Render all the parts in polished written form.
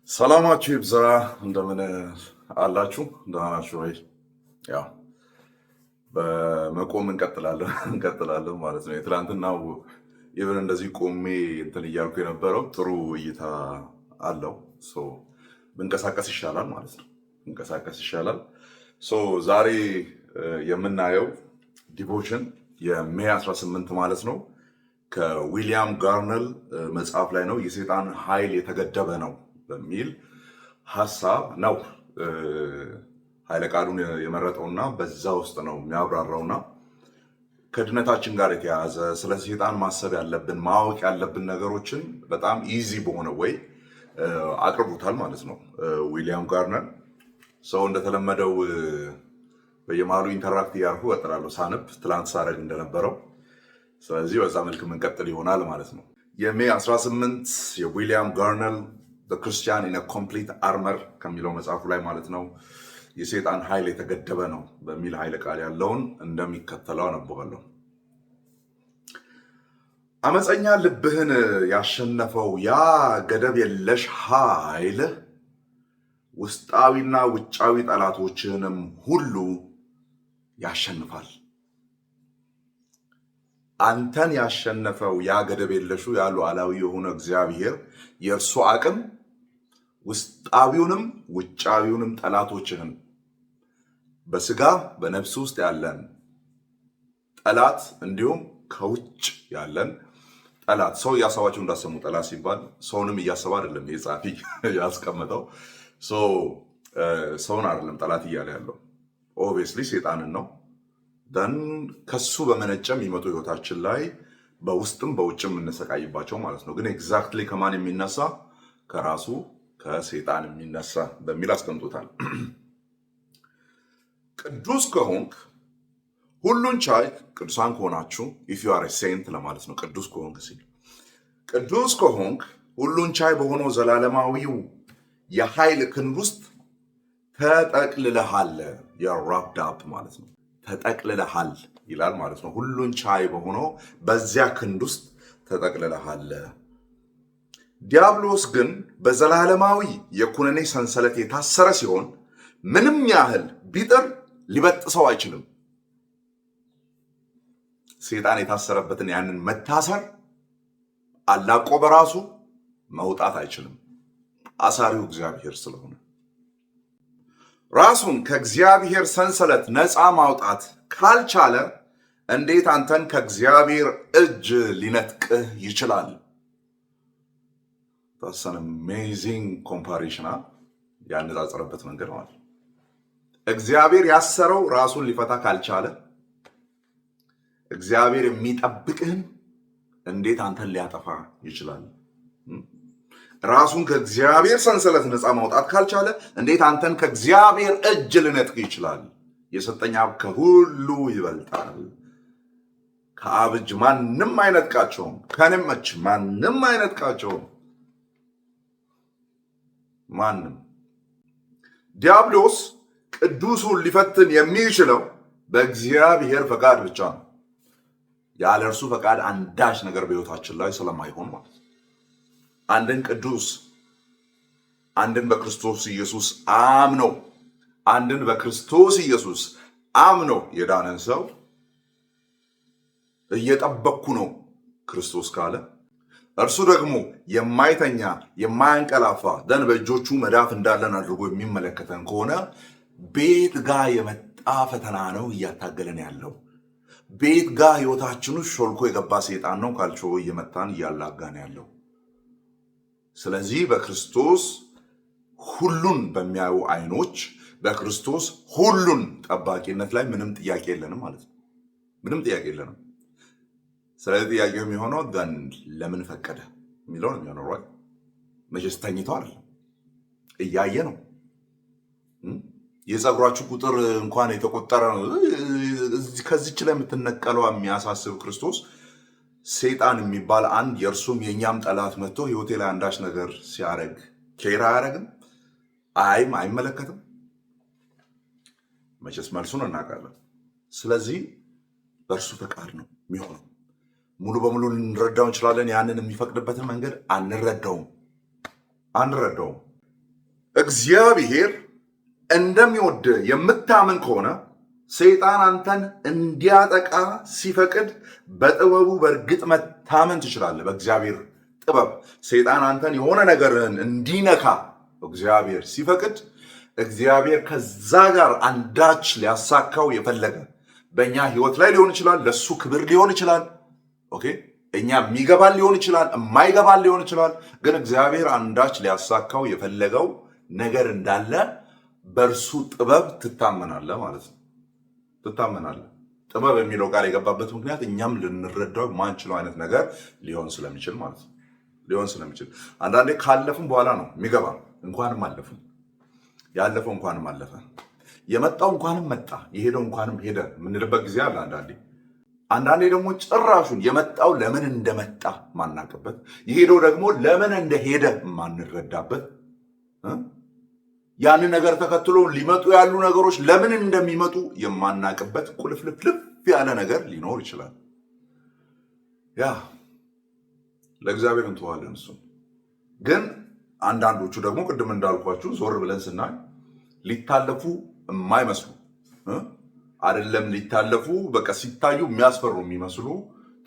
ሰላማችሁ ይብዛ። እንደምን አላችሁ? ደህና ናችሁ ወይ? ያው በመቆም እንቀጥላለን ማለት ነው። የትላንትናው ኢቨን እንደዚህ ቆሜ እንትን እያልኩ የነበረው ጥሩ እይታ አለው። ብንቀሳቀስ ይሻላል ማለት ነው። ብንቀሳቀስ ይሻላል። ዛሬ የምናየው ዲቮሽን የሜይ 18 ማለት ነው ከዊሊያም ጋርነል መጽሐፍ ላይ ነው። የሰይጣን ኃይል የተገደበ ነው በሚል ሀሳብ ነው ኃይለ ቃሉን የመረጠውና በዛ ውስጥ ነው የሚያብራራውና ከድነታችን ጋር የተያያዘ ስለ ሰይጣን ማሰብ ያለብን ማወቅ ያለብን ነገሮችን በጣም ኢዚ በሆነ ወይ አቅርቡታል ማለት ነው ዊሊያም ጋርነር። ሰው እንደተለመደው በየመሃሉ ኢንተራክት እያልኩ እቀጥላለሁ ሳነብ ትላንት ሳረግ እንደነበረው። ስለዚህ በዛ መልክ የምንቀጥል ይሆናል ማለት ነው። የሜይ 18 የዊሊያም ጋርነር The Christian in a complete armor ከሚለው መጽሐፉ ላይ ማለት ነው የሰይጣን ኃይል የተገደበ ነው በሚል ኃይለ ቃል ያለውን እንደሚከተለው አነበዋለሁ። አመፀኛ ልብህን ያሸነፈው ያ ገደብ የለሽ ኃይል ውስጣዊና ውጫዊ ጠላቶችህንም ሁሉ ያሸንፋል። አንተን ያሸነፈው ያ ገደብ የለሹ ያ ሉዓላዊ የሆነ እግዚአብሔር የእርሱ አቅም ውስጣዊውንም ውጫዊውንም ጠላቶችህን በስጋ በነፍስ ውስጥ ያለን ጠላት እንዲሁም ከውጭ ያለን ጠላት። ሰው እያሰባቸው እንዳሰሙ ጠላት ሲባል ሰውንም እያሰባ አይደለም የጻፊ ያስቀመጠው። ሰውን አይደለም ጠላት እያለ ያለው ኦብቪየስሊ ሰይጣንን ነው። ደን ከሱ በመነጨ የሚመጡ ህይወታችን ላይ በውስጥም በውጭም የምንሰቃይባቸው ማለት ነው። ግን ኤግዛክትሊ ከማን የሚነሳ? ከራሱ ከሰይጣን የሚነሳ በሚል አስቀምጦታል። ቅዱስ ከሆንክ ሁሉን ቻይ፣ ቅዱሳን ከሆናችሁ ኢፍ ዩ አር ኤ ሴንት ለማለት ነው። ቅዱስ ከሆንክ ሲል ቅዱስ ከሆንክ ሁሉን ቻይ በሆነው ዘላለማዊው የኃይል ክንድ ውስጥ ተጠቅልለሃል። የራፕድ አፕ ማለት ነው። ተጠቅልለሃል ይላል ማለት ነው። ሁሉን ቻይ በሆነው በዚያ ክንድ ውስጥ ተጠቅልለሃል። ዲያብሎስ ግን በዘላለማዊ የኩነኔ ሰንሰለት የታሰረ ሲሆን ምንም ያህል ቢጥር ሊበጥሰው አይችልም። ሰይጣን የታሰረበትን ያንን መታሰር አላቆ በራሱ መውጣት አይችልም፣ አሳሪው እግዚአብሔር ስለሆነ። ራሱን ከእግዚአብሔር ሰንሰለት ነፃ ማውጣት ካልቻለ እንዴት አንተን ከእግዚአብሔር እጅ ሊነጥቅህ ይችላል? That's an amazing comparison ያነጻጸረበት መንገድ ማለት ነው። እግዚአብሔር ያሰረው ራሱን ሊፈታ ካልቻለ እግዚአብሔር የሚጠብቅህን እንዴት አንተን ሊያጠፋ ይችላል? ራሱን ከእግዚአብሔር ሰንሰለት ነፃ ማውጣት ካልቻለ እንዴት አንተን ከእግዚአብሔር እጅ ሊነጥቅ ይችላል? የሰጠኝ አብ ከሁሉ ይበልጣል። ከአብ እጅ ማንም አይነጥቃቸውም፣ ከእኔም እጅ ማንም አይነጥቃቸውም። ማንም። ዲያብሎስ ቅዱሱን ሊፈትን የሚችለው በእግዚአብሔር ፈቃድ ብቻ ነው። ያለ እርሱ ፈቃድ አንዳች ነገር በሕይወታችን ላይ ስለማይሆን ማለት ነው። አንድን ቅዱስ አንድን በክርስቶስ ኢየሱስ አምኖ የዳነን ሰው እየጠበቅኩ ነው ክርስቶስ ካለ እርሱ ደግሞ የማይተኛ የማያንቀላፋ ደን በእጆቹ መዳፍ እንዳለን አድርጎ የሚመለከተን ከሆነ ቤት ጋር የመጣ ፈተና ነው እያታገለን ያለው። ቤት ጋር ህይወታችን ውስጥ ሾልኮ የገባ ሰይጣን ነው ካልቾ እየመታን እያላጋን ያለው። ስለዚህ በክርስቶስ ሁሉን በሚያዩ አይኖች በክርስቶስ ሁሉን ጠባቂነት ላይ ምንም ጥያቄ የለንም ማለት ነው። ምንም ጥያቄ የለንም። ስለዚህ ጥያቄው የሚሆነው ግን ለምን ፈቀደ የሚለው ነው የሚሆነው። right መቼስ ተኝቶ አይደለም እያየ ነው። የጸጉራችሁ ቁጥር እንኳን የተቆጠረ ነው። ከዚች ላይ የምትነቀለው የሚያሳስብ ክርስቶስ ሰይጣን የሚባል አንድ የእርሱም የኛም ጠላት መጥቶ ህይወቴ ላይ አንዳች ነገር ሲያረግ ኬራ አያረግም፣ አይመለከትም። መቼስ መልሱን እናውቃለን። ስለዚህ በእርሱ ፈቃድ ነው የሚሆነው። ሙሉ በሙሉ ልንረዳው እንችላለን። ያንን የሚፈቅድበትን መንገድ አንረዳውም። እግዚአብሔር እንደሚወድ የምታምን ከሆነ ሰይጣን አንተን እንዲያጠቃ ሲፈቅድ በጥበቡ በእርግጥ መታመን ትችላለህ። በእግዚአብሔር ጥበብ ሰይጣን አንተን የሆነ ነገርን እንዲነካ እግዚአብሔር ሲፈቅድ እግዚአብሔር ከዛ ጋር አንዳች ሊያሳካው የፈለገ በእኛ ህይወት ላይ ሊሆን ይችላል፣ ለሱ ክብር ሊሆን ይችላል። ኦኬ እኛ የሚገባን ሊሆን ይችላል፣ የማይገባን ሊሆን ይችላል። ግን እግዚአብሔር አንዳች ሊያሳካው የፈለገው ነገር እንዳለ በእርሱ ጥበብ ትታመናለህ ማለት ነው። ትታመናለህ። ጥበብ የሚለው ቃል የገባበት ምክንያት እኛም ልንረዳው የማንችለው አይነት ነገር ሊሆን ስለሚችል ማለት ነው። ሊሆን ስለሚችል አንዳንዴ ካለፍም በኋላ ነው የሚገባ። እንኳንም አለፍን፣ ያለፈው እንኳንም አለፈ፣ የመጣው እንኳንም መጣ፣ የሄደው እንኳንም ሄደ የምንልበት ጊዜ አለ አንዳንዴ ደግሞ ጭራሹን የመጣው ለምን እንደመጣ ማናቅበት፣ የሄደው ደግሞ ለምን እንደሄደ ማንረዳበት፣ ያንን ነገር ተከትሎ ሊመጡ ያሉ ነገሮች ለምን እንደሚመጡ የማናቅበት ቁልፍልፍልፍ ያለ ነገር ሊኖር ይችላል። ያ ለእግዚአብሔር እንተዋለን። እሱን ግን አንዳንዶቹ ደግሞ ቅድም እንዳልኳችሁ ዞር ብለን ስናይ ሊታለፉ የማይመስሉ አይደለም፣ ሊታለፉ በቃ ሲታዩ የሚያስፈሩ የሚመስሉ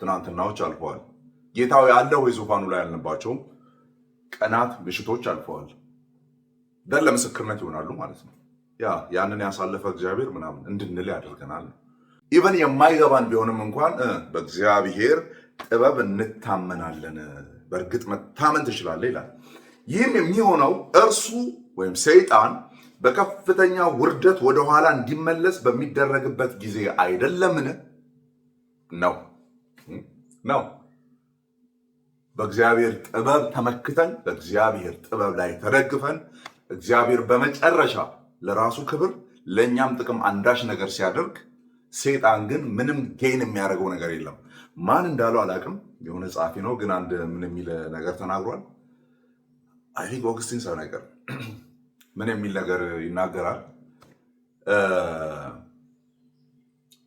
ትናንትናዎች አልፈዋል። ጌታው ያለ ወይ ዙፋኑ ላይ ያልንባቸውም ቀናት፣ ምሽቶች አልፈዋል። ደን ለምስክርነት ይሆናሉ ማለት ነው። ያንን ያሳለፈ እግዚአብሔር ምናምን እንድንል ያደርገናል። ኢቨን የማይገባን ቢሆንም እንኳን በእግዚአብሔር ጥበብ እንታመናለን። በእርግጥ መታመን ትችላለህ ይላል። ይህም የሚሆነው እርሱ ወይም ሰይጣን በከፍተኛ ውርደት ወደኋላ እንዲመለስ በሚደረግበት ጊዜ አይደለምን? ነው። በእግዚአብሔር ጥበብ ተመክተን በእግዚአብሔር ጥበብ ላይ ተደግፈን እግዚአብሔር በመጨረሻ ለራሱ ክብር ለእኛም ጥቅም አንዳች ነገር ሲያደርግ፣ ሰይጣን ግን ምንም ጌን የሚያደርገው ነገር የለም። ማን እንዳለው አላውቅም። የሆነ ጸሐፊ ነው ግን አንድ ምን የሚል ነገር ተናግሯል። አይ ቲንክ ኦገስቲን ሰው ነገር ምን የሚል ነገር ይናገራል።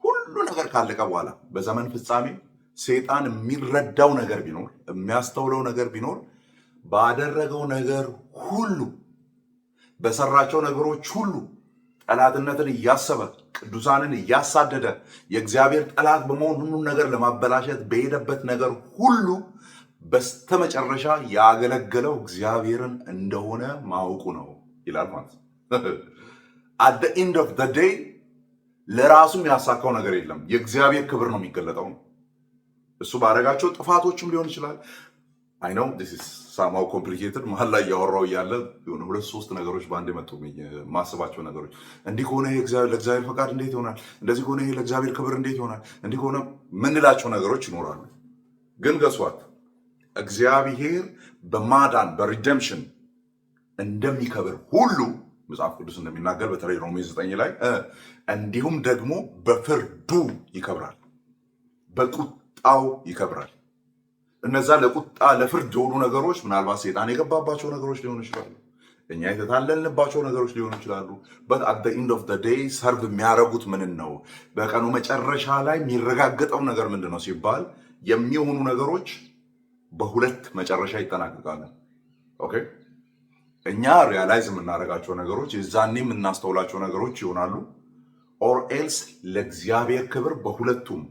ሁሉ ነገር ካለቀ በኋላ በዘመን ፍጻሜ ሰይጣን የሚረዳው ነገር ቢኖር የሚያስተውለው ነገር ቢኖር ባደረገው ነገር ሁሉ በሰራቸው ነገሮች ሁሉ ጠላትነትን እያሰበ ቅዱሳንን እያሳደደ የእግዚአብሔር ጠላት በመሆን ሁሉን ነገር ለማበላሸት በሄደበት ነገር ሁሉ በስተመጨረሻ ያገለገለው እግዚአብሔርን እንደሆነ ማወቁ ነው ይላል ማለት ነው። at the end of the day ለራሱም ያሳካው ነገር የለም። የእግዚአብሔር ክብር ነው የሚገለጠው። እሱ ባረጋቸው ጥፋቶችም ሊሆን ይችላል። I know this is somehow complicated። መሀል ላይ ያወራው እያለ የሆነ 2-3 ነገሮች በአንድ የመጡ ማስባቸው ነገሮች እንዲህ ከሆነ ይሄ ለእግዚአብሔር ፈቃድ እንዴት ይሆናል? እንደዚህ ከሆነ ይሄ ለእግዚአብሔር ክብር እንዴት ይሆናል? እንዲህ ከሆነ ምንላቸው ነገሮች ይኖራሉ። ግን ገሷት እግዚአብሔር በማዳን በሪደምፕሽን እንደሚከብር ሁሉ መጽሐፍ ቅዱስ እንደሚናገር በተለይ ሮሜ 9 ላይ እንዲሁም ደግሞ በፍርዱ ይከብራል፣ በቁጣው ይከብራል። እነዛ ለቁጣ ለፍርድ የሆኑ ነገሮች ምናልባት ሰይጣን የገባባቸው ነገሮች ሊሆኑ ይችላሉ። እኛ የተታለልንባቸው ነገሮች ሊሆኑ ይችላሉ። but at the end of the day ሰርቭ የሚያደርጉት ምንን ነው? በቀኑ መጨረሻ ላይ የሚረጋገጠው ነገር ምንድን ነው ሲባል የሚሆኑ ነገሮች በሁለት መጨረሻ ይጠናቀቃሉ። ኦኬ እኛ ሪያላይዝ የምናደርጋቸው ነገሮች የዛኔ የምናስተውላቸው ነገሮች ይሆናሉ። ኦር ኤልስ ለእግዚአብሔር ክብር በሁለቱም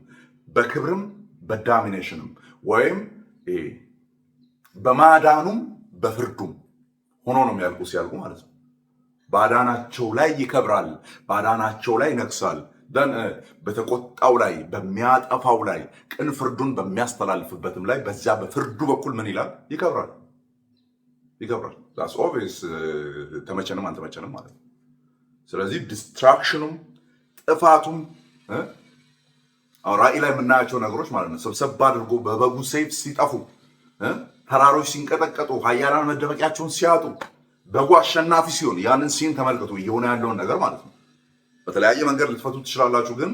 በክብርም በዳሚኔሽንም ወይም በማዳኑም በፍርዱም ሆኖ ነው የሚያልቁ ሲያልቁ ማለት ነው። ባዳናቸው ላይ ይከብራል፣ ባዳናቸው ላይ ይነግሳል። በተቆጣው ላይ በሚያጠፋው ላይ ቅን ፍርዱን በሚያስተላልፍበትም ላይ በዚያ በፍርዱ በኩል ምን ይላል? ይከብራል። that's obvious። ተመቸንም አልተመቸንም ማለት ነው። ስለዚህ ዲስትራክሽኑም ጥፋቱም ራእይ ላይ የምናያቸው ነገሮች ማለት ነው ሰብሰብ አድርጎ በበጉ ሰይፍ ሲጠፉ፣ ተራሮች ሲንቀጠቀጡ፣ ኃያላን መደበቂያቸውን ሲያጡ፣ በጉ አሸናፊ ሲሆን ያንን ሲን ተመልክቶ እየሆነ ያለውን ነገር ማለት ነው። በተለያየ መንገድ ልትፈቱ ትችላላችሁ። ግን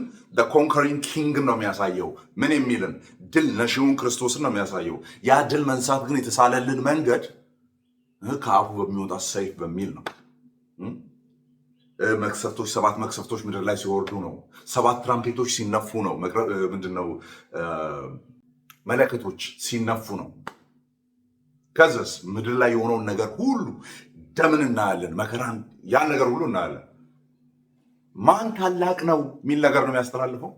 ኮንከሪንግ ኪንግ ነው የሚያሳየው። ምን የሚልን ድል ነሺውን ክርስቶስን ነው የሚያሳየው። ያ ድል መንሳት ግን የተሳለልን መንገድ ከአፉ በሚወጣ ሰይፍ በሚል ነው። መቅሰፍቶች 7 መቅሰፍቶች ምድር ላይ ሲወርዱ ነው። 7 ትራምፔቶች ሲነፉ ነው። ምንድነው መለከቶች ሲነፉ ነው። ከዛስ ምድር ላይ የሆነውን ነገር ሁሉ ደምን እናያለን፣ መከራን፣ ያን ነገር ሁሉ እናያለን። ማን ታላቅ ነው የሚል ነገር ነው የሚያስተላልፈው።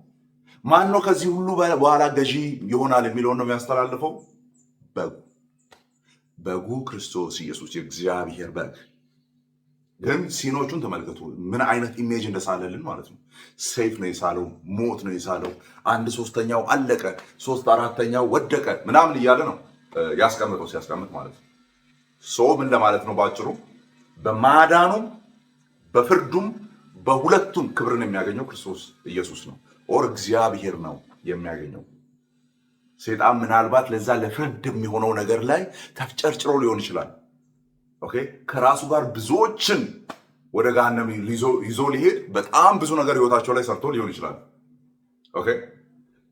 ማን ነው ከዚህ ሁሉ በኋላ ገዢ ይሆናል የሚለውን ነው የሚያስተላልፈው። በጉ ክርስቶስ ኢየሱስ የእግዚአብሔር በግ። ግን ሲኖቹን ተመልከቱ፣ ምን አይነት ኢሜጅ እንደሳለልን ማለት ነው። ሰይፍ ነው የሳለው፣ ሞት ነው የሳለው፣ 1/3 አለቀ፣ 3/4 ወደቀ ምናምን እያለ ነው ያስቀምጠው ሲያስቀምጥ ማለት ነው። ምን ለማለት ነው ባጭሩ? በማዳኑም በፍርዱም በሁለቱም ክብርን የሚያገኘው ክርስቶስ ኢየሱስ ነው፣ ኦር እግዚአብሔር ነው የሚያገኘው። ሰይጣን ምናልባት ለዛ ለፍርድ የሚሆነው ነገር ላይ ተፍጨርጭሮ ሊሆን ይችላል። ኦኬ፣ ከራሱ ጋር ብዙዎችን ወደ ገሃነም ይዞ ሊሄድ በጣም ብዙ ነገር ህይወታቸው ላይ ሰርቶ ሊሆን ይችላል። ኦኬ፣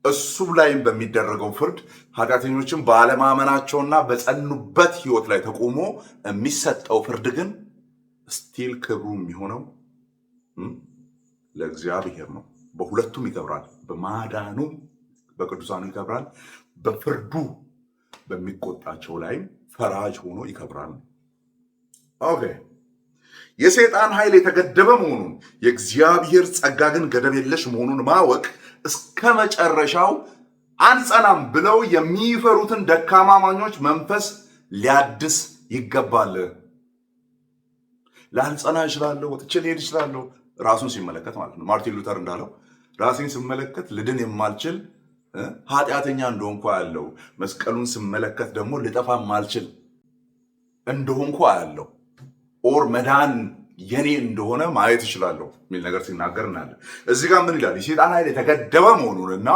እሱ ላይም በሚደረገው ፍርድ ኃጢአተኞችን ባለማመናቸውና በጸኑበት ህይወት ላይ ተቆሞ የሚሰጠው ፍርድ ግን ስቲል ክብሩ የሚሆነው ለእግዚአብሔር ነው። በሁለቱም ይከብራል። በማዳኑ በቅዱሳኑ ይከብራል፣ በፍርዱ በሚቆጣቸው ላይም ፈራጅ ሆኖ ይከብራል። ኦኬ፣ የሰይጣን ኃይል የተገደበ መሆኑን የእግዚአብሔር ጸጋ ግን ገደብ የለሽ መሆኑን ማወቅ እስከ መጨረሻው አንጸናም ብለው የሚፈሩትን ደካማ አማኞች መንፈስ ሊያድስ ይገባል። ላልጸና እችላለሁ፣ ወጥቼ ልሄድ እችላለሁ፣ ራሱን ሲመለከት ማለት ነው። ማርቲን ሉተር እንዳለው ራሴን ስመለከት ልድን የማልችል ኃጢአተኛ እንደሆንኩ ያለው፣ መስቀሉን ስመለከት ደግሞ ልጠፋ ማልችል እንደሆንኩ ያለው፣ ኦር መዳን የኔ እንደሆነ ማየት እችላለሁ የሚል ነገር ሲናገር እናያለን። እዚህ ጋር ምን ይላል? የሰይጣን ኃይል የተገደበ መሆኑንና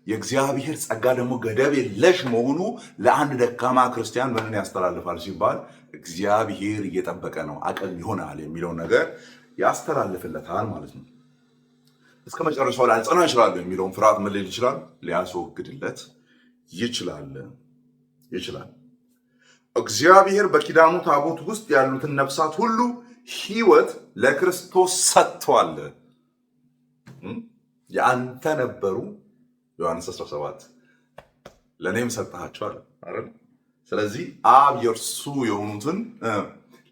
የእግዚአብሔር ጸጋ ደግሞ ገደብ የለሽ መሆኑ ለአንድ ደካማ ክርስቲያን ምንን ያስተላልፋል ሲባል እግዚአብሔር እየጠበቀ ነው፣ አቅም ይሆናል የሚለውን ነገር ያስተላልፍለታል ማለት ነው። እስከ መጨረሻው ላልጸና ይችላል የሚለውን ፍርሃት ምን ሊል ይችላል? ሊያስወግድለት ይችላል። እግዚአብሔር በኪዳኑ ታቦት ውስጥ ያሉትን ነፍሳት ሁሉ ሕይወት ለክርስቶስ ሰጥቷል። የአንተ ነበሩ ዮሐንስ 17 ለእኔም ሰጥሃቸዋል አይደል? ስለዚህ አብ የእርሱ የሆኑትን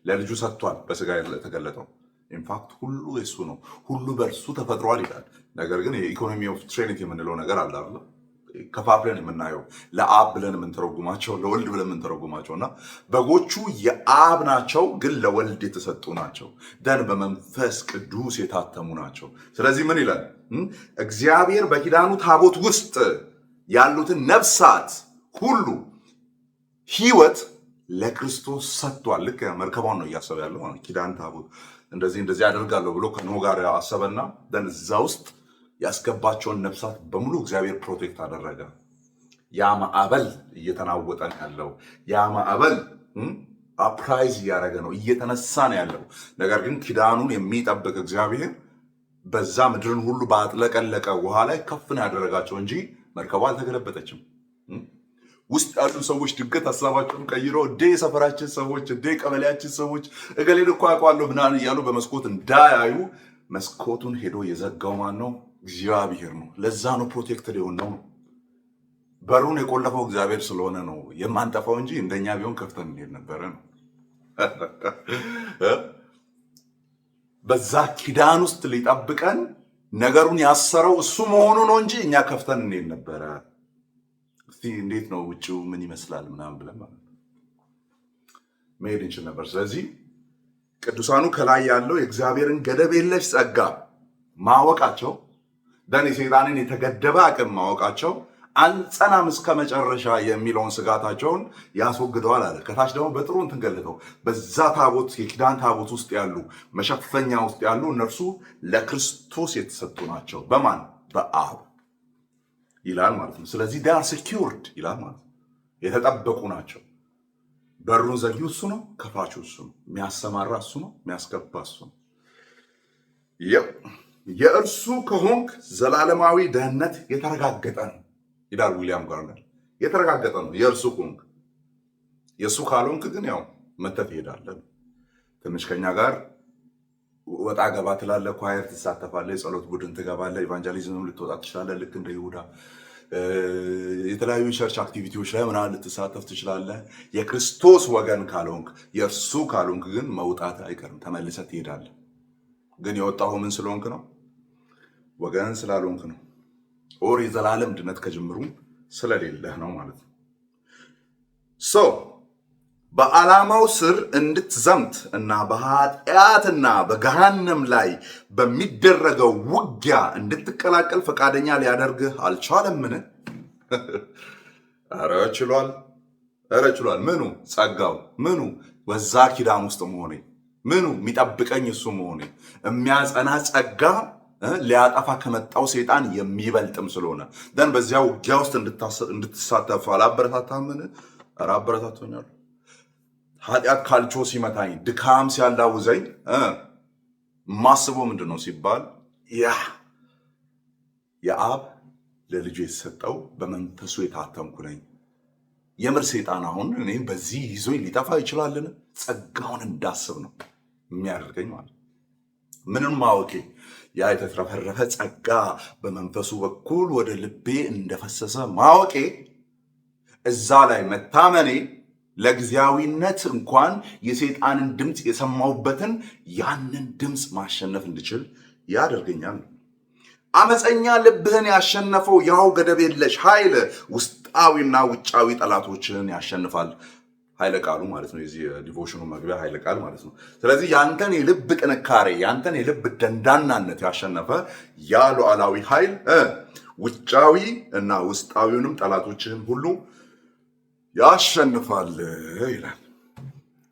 ለልጁ ሰጥቷል፣ በስጋ የተገለጠው። ኢንፋክት ሁሉ የሱ ነው፣ ሁሉ በእርሱ ተፈጥሯል ይላል። ነገር ግን የኢኮኖሚ ኦፍ ትሪኒቲ የምንለው ነገር አለ አይደል? ከፋፍለን የምናየው ለአብ ብለን የምንተረጉማቸው፣ ለወልድ ብለን የምንተረጉማቸው እና በጎቹ የአብ ናቸው፣ ግን ለወልድ የተሰጡ ናቸው፣ ደን በመንፈስ ቅዱስ የታተሙ ናቸው። ስለዚህ ምን ይላል? እግዚአብሔር በኪዳኑ ታቦት ውስጥ ያሉትን ነፍሳት ሁሉ ሕይወት ለክርስቶስ ሰጥቷል። ልክ መርከቧን ነው እያሰበ ያለው። ኪዳን ታቦት እንደዚህ ያደርጋለሁ ብሎ ከኖህ ጋር አሰበና ደን እዛ ውስጥ ያስገባቸውን ነፍሳት በሙሉ እግዚአብሔር ፕሮቴክት አደረገ። ያ ማዕበል እየተናወጠ ነው ያለው። ያ ማዕበል አፕራይዝ እያደረገ ነው፣ እየተነሳ ነው ያለው። ነገር ግን ኪዳኑን የሚጠብቅ እግዚአብሔር በዛ ምድርን ሁሉ ባጥለቀለቀ ውሃ ላይ ከፍ ነው ያደረጋቸው እንጂ መርከቧ አልተገለበጠችም። ውስጥ ያሉ ሰዎች ድንገት ሀሳባቸውን ቀይረው እንዴ የሰፈራችን ሰዎች እንዴ ቀበሌያችን ሰዎች እገሌን እኮ አውቀዋለሁ ምናምን እያሉ በመስኮት እንዳያዩ መስኮቱን ሄዶ የዘጋው ማን ነው? እግዚአብሔር ነው። ለዛ ነው ፕሮቴክትድ የሆነው። በሩን የቆለፈው እግዚአብሔር ስለሆነ ነው የማንጠፋው እንጂ እንደኛ ቢሆን ከፍተን እንሄድ ነበረ ነው። በዛ ኪዳን ውስጥ ሊጠብቀን ነገሩን ያሰረው እሱ መሆኑ ነው እንጂ እኛ ከፍተን እንሄድ ነበረ። እስቲ እንዴት ነው ውጭው ምን ይመስላል ምናምን ብለን ማለት ነው መሄድ እንችል ነበር። ስለዚህ ቅዱሳኑ ከላይ ያለው የእግዚአብሔርን ገደብ የለሽ ጸጋ ማወቃቸው ደን የሰይጣንን የተገደበ አቅም ማወቃቸው አንጸናም እስከ መጨረሻ የሚለውን ስጋታቸውን ያስወግደዋል አለ። ከታች ደግሞ በጥሩ እንትን ገለጠው። በዛ ታቦት የኪዳን ታቦት ውስጥ ያሉ መሸፈኛ ውስጥ ያሉ እነርሱ ለክርስቶስ የተሰጡ ናቸው። በማን? በአብ ይላል ማለት ነው። ስለዚህ they are secured ይላል ማለት ነው። የተጠበቁ ናቸው። በሩን ዘጊው እሱ ነው፣ ከፋቹ እሱ ነው፣ የሚያሰማራ እሱ ነው፣ የሚያስገባ እሱ ነው። የእርሱ ከሆንክ ዘላለማዊ ደህንነት የተረጋገጠ ነው ይላል ዊሊያም ጋርነር። የተረጋገጠ ነው የእርሱ ከሆንክ። የእሱ ካልሆንክ ግን ያው መተት ትሄዳለህ። ትንሽ ከኛ ጋር ወጣ ገባ ትላለህ፣ ኳየር ትሳተፋለህ፣ የጸሎት ቡድን ትገባለህ፣ ኢቫንጀሊዝም ልትወጣ ትችላለህ። ልክ እንደ ይሁዳ የተለያዩ ቸርች አክቲቪቲዎች ላይ ምናምን ልትሳተፍ ትችላለህ። የክርስቶስ ወገን ካልሆንክ የእርሱ ካልሆንክ ግን መውጣት አይቀርም፣ ተመልሰህ ትሄዳለህ። ግን የወጣሁ ምን ስለሆንክ ነው? ወገን ስላልሆንክ ነው። ኦር የዘላለም ድነት ከጅምሩ ስለሌለህ ነው ማለት ነው። ሶ በዓላማው ስር እንድትዘምት እና በኃጢአትና በገሃነም ላይ በሚደረገው ውጊያ እንድትቀላቀል ፈቃደኛ ሊያደርግህ አልቻለምን? ኧረ ችሏል፣ ኧረ ችሏል። ምኑ? ጸጋው። ምኑ? በዛ ኪዳን ውስጥ መሆኔ። ምኑ? የሚጠብቀኝ እሱ መሆኔ። የሚያጸና ጸጋ ሊያጠፋ ከመጣው ሰይጣን የሚበልጥም ስለሆነ ደን በዚያ ውጊያ ውስጥ እንድትሳተፍ አላበረታታምን? ኧረ አበረታቶኛል። ኃጢአት ካልቾ ሲመታኝ፣ ድካም ሲያላውዘኝ ማስበው ምንድን ነው ሲባል የአብ ለልጁ የተሰጠው በመንፈሱ የታተምኩ ነኝ። የምር ሰይጣን አሁን እኔም በዚህ ይዞኝ ሊጠፋ ይችላልን? ጸጋውን እንዳስብ ነው የሚያደርገኝ ማለት ምንም ማወቄ ያ የተትረፈረፈ ጸጋ በመንፈሱ በኩል ወደ ልቤ እንደፈሰሰ ማወቄ፣ እዛ ላይ መታመኔ ለጊዜያዊነት እንኳን የሰይጣንን ድምፅ የሰማሁበትን ያንን ድምፅ ማሸነፍ እንድችል ያደርገኛል። አመፀኛ ልብህን ያሸነፈው ያው ገደብ የለሽ ኃይል ውስጣዊና ውጫዊ ጠላቶችን ያሸንፋል። ኃይለ ቃሉ ማለት ነው። የዚህ ዲቮሽኑ መግቢያ ኃይለ ቃል ማለት ነው። ስለዚህ ያንተን የልብ ጥንካሬ፣ ያንተን የልብ ደንዳናነት ያሸነፈ ያ ሉዓላዊ ኃይል ውጫዊ እና ውስጣዊውንም ጠላቶችህን ሁሉ ያሸንፋል ይላል።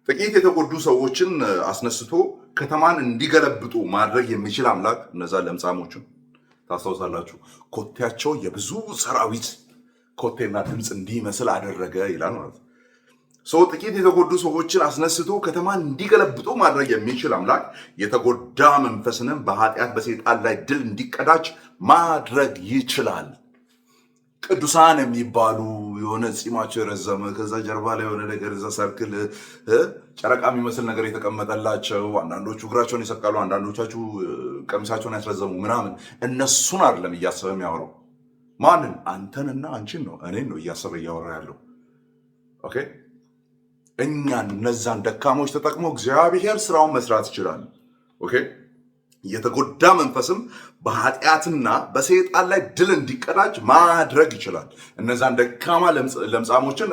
ጥቂት የተጎዱ ሰዎችን አስነስቶ ከተማን እንዲገለብጡ ማድረግ የሚችል አምላክ እነዛ ለምጻሞችን ታስታውሳላችሁ። ኮቴያቸው የብዙ ሰራዊት ኮቴና ድምፅ እንዲመስል አደረገ ይላል ማለት ነው። ጥቂት የተጎዱ ሰዎችን አስነስቶ ከተማን እንዲገለብጡ ማድረግ የሚችል አምላክ የተጎዳ መንፈስንም በኃጢአት በሰይጣን ላይ ድል እንዲቀዳጅ ማድረግ ይችላል። ቅዱሳን የሚባሉ የሆነ ጺማቸው የረዘመ ከዛ ጀርባ ላይ የሆነ ነገር እዛ ሰርክል ጨረቃ የሚመስል ነገር የተቀመጠላቸው፣ አንዳንዶቹ እግራቸውን የሰቀሉ፣ አንዳንዶቻችሁ ቀሚሳቸውን ያስረዘሙ ምናምን፣ እነሱን አይደለም እያሰበ የሚያወራው። ማንን? አንተንና አንቺን ነው፣ እኔን ነው እያሰበ እያወራ ያለው። ኦኬ፣ እኛን እነዛን ደካሞች ተጠቅሞ እግዚአብሔር ስራውን መስራት ይችላል። ኦኬ፣ የተጎዳ መንፈስም በኃጢአትና በሰይጣን ላይ ድል እንዲቀዳጅ ማድረግ ይችላል። እነዛን ደካማ ለምጻሞችን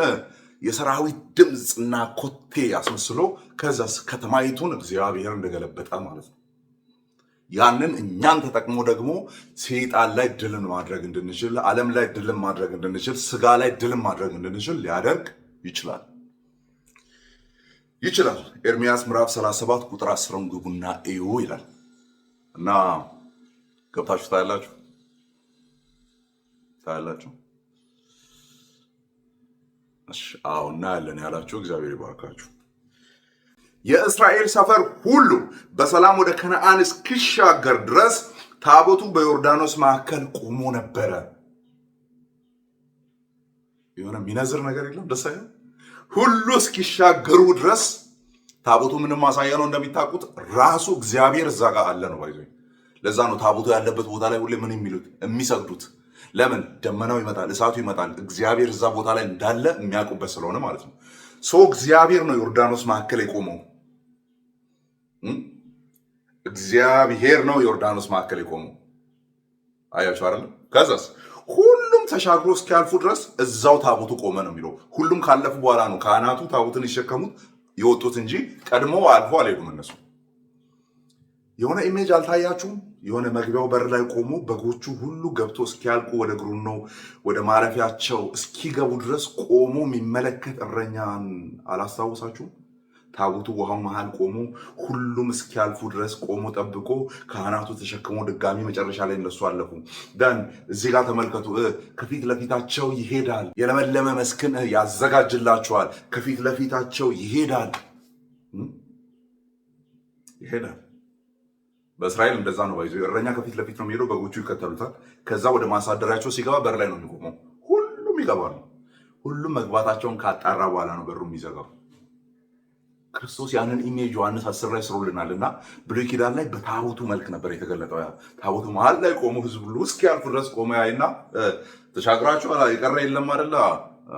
የሰራዊት ድምፅና ኮቴ አስመስሎ ከዛ ከተማይቱን እግዚአብሔር እንደገለበጠ ማለት ነው። ያንን እኛን ተጠቅሞ ደግሞ ሰይጣን ላይ ድልን ማድረግ እንድንችል፣ ዓለም ላይ ድልን ማድረግ እንድንችል፣ ስጋ ላይ ድልን ማድረግ እንድንችል ሊያደርግ ይችላል። ኤርምያስ ምዕራፍ 37 ቁጥር 10 ግቡና እዩ ይላል እና ገብታችሁ ታያላችሁ። አዎ እናያለን ያላችሁ እግዚአብሔር ይባርካችሁ። የእስራኤል ሰፈር ሁሉ በሰላም ወደ ከነዓን እስኪሻገር ድረስ ታቦቱ በዮርዳኖስ መካከል ቆሞ ነበረ። የሆነ የሚነዝር ነገር የለም? ደስ አይልም? ሁሉ እስኪሻገሩ ድረስ ታቦቱ ምንም ማሳያ ነው። እንደሚታቁት ራሱ እግዚአብሔር እዛ ጋር አለ ነው ባይዞ። ለዛ ነው ታቦቱ ያለበት ቦታ ላይ ሁሌ ምን የሚሉት የሚሰግዱት። ለምን? ደመናው ይመጣል፣ እሳቱ ይመጣል፣ እግዚአብሔር እዛ ቦታ ላይ እንዳለ የሚያውቁበት ስለሆነ ማለት ነው። እግዚአብሔር ነው ዮርዳኖስ መካከል የቆመው። እግዚአብሔር ነው ዮርዳኖስ መካከል የቆመው። አያችሁ አይደል? ከዛስ ሁሉም ተሻግሮ እስኪያልፉ ድረስ እዛው ታቦቱ ቆመ ነው የሚለው። ሁሉም ካለፉ በኋላ ነው ካህናቱ ታቦትን ይሸከሙት የወጡት እንጂ ቀድሞ አልፎ አልሄዱም እነሱ። የሆነ ኢሜጅ አልታያችሁም? የሆነ መግቢያው በር ላይ ቆሞ በጎቹ ሁሉ ገብቶ እስኪያልቁ ወደ ግሩኖ ወደ ማረፊያቸው እስኪገቡ ድረስ ቆሞ የሚመለከት እረኛን አላስታውሳችሁም? ታቦቱ ውሃው መሃል ቆሞ ሁሉም እስኪያልፉ ድረስ ቆሞ ጠብቆ ካህናቱ ተሸክሞ ድጋሚ መጨረሻ ላይ እነሱ አለፉ። ደን እዚህ ጋር ተመልከቱ። ከፊት ለፊታቸው ይሄዳል፣ የለመለመ መስክን ያዘጋጅላቸዋል። ከፊት ለፊታቸው ይሄዳል። በእስራኤል እንደዛ ነው። ባይዞ እረኛ ከፊት ለፊት ነው የሚሄደው፣ በጎቹ ይከተሉታል። ከዛ ወደ ማሳደሪያቸው ሲገባ በር ላይ ነው የሚቆመው። ሁሉም ይገባሉ። ሁሉም መግባታቸውን ካጣራ በኋላ ነው በሩ የሚዘጋው። ክርስቶስ ያንን ኢሜጅ ዮሐንስ 10 ላይ ስሮልናልና ብሉይ ኪዳን ላይ በታቦቱ መልክ ነበር የተገለጠው። ያ ታቦቱ መሀል ላይ ቆሞ ህዝብ ሁሉ እስኪያልፉ ድረስ ቆሞ ያይና ተሻግራችሁ የቀረ የለም አይደለ?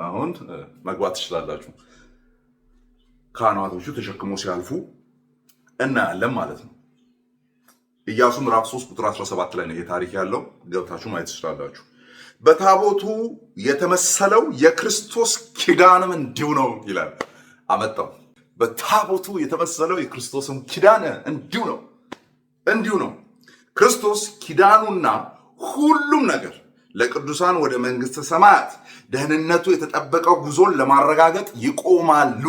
አሁን መግባት ትችላላችሁ። ካህናቶቹ ተሸክሞ ሲያልፉ እናያለን ማለት ነው። ኢያሱ ምዕራፍ 3 ቁጥር 17 ላይ ነው የታሪክ ያለው፣ ገብታችሁ ማየት ትችላላችሁ። በታቦቱ የተመሰለው የክርስቶስ ኪዳንም እንዲሁ ነው ይላል። አመጣው። በታቦቱ የተመሰለው የክርስቶስም ኪዳን እንዲሁ ነው። ክርስቶስ ኪዳኑና ሁሉም ነገር ለቅዱሳን ወደ መንግስተ ሰማያት ደህንነቱ የተጠበቀው ጉዞን ለማረጋገጥ ይቆማሉ።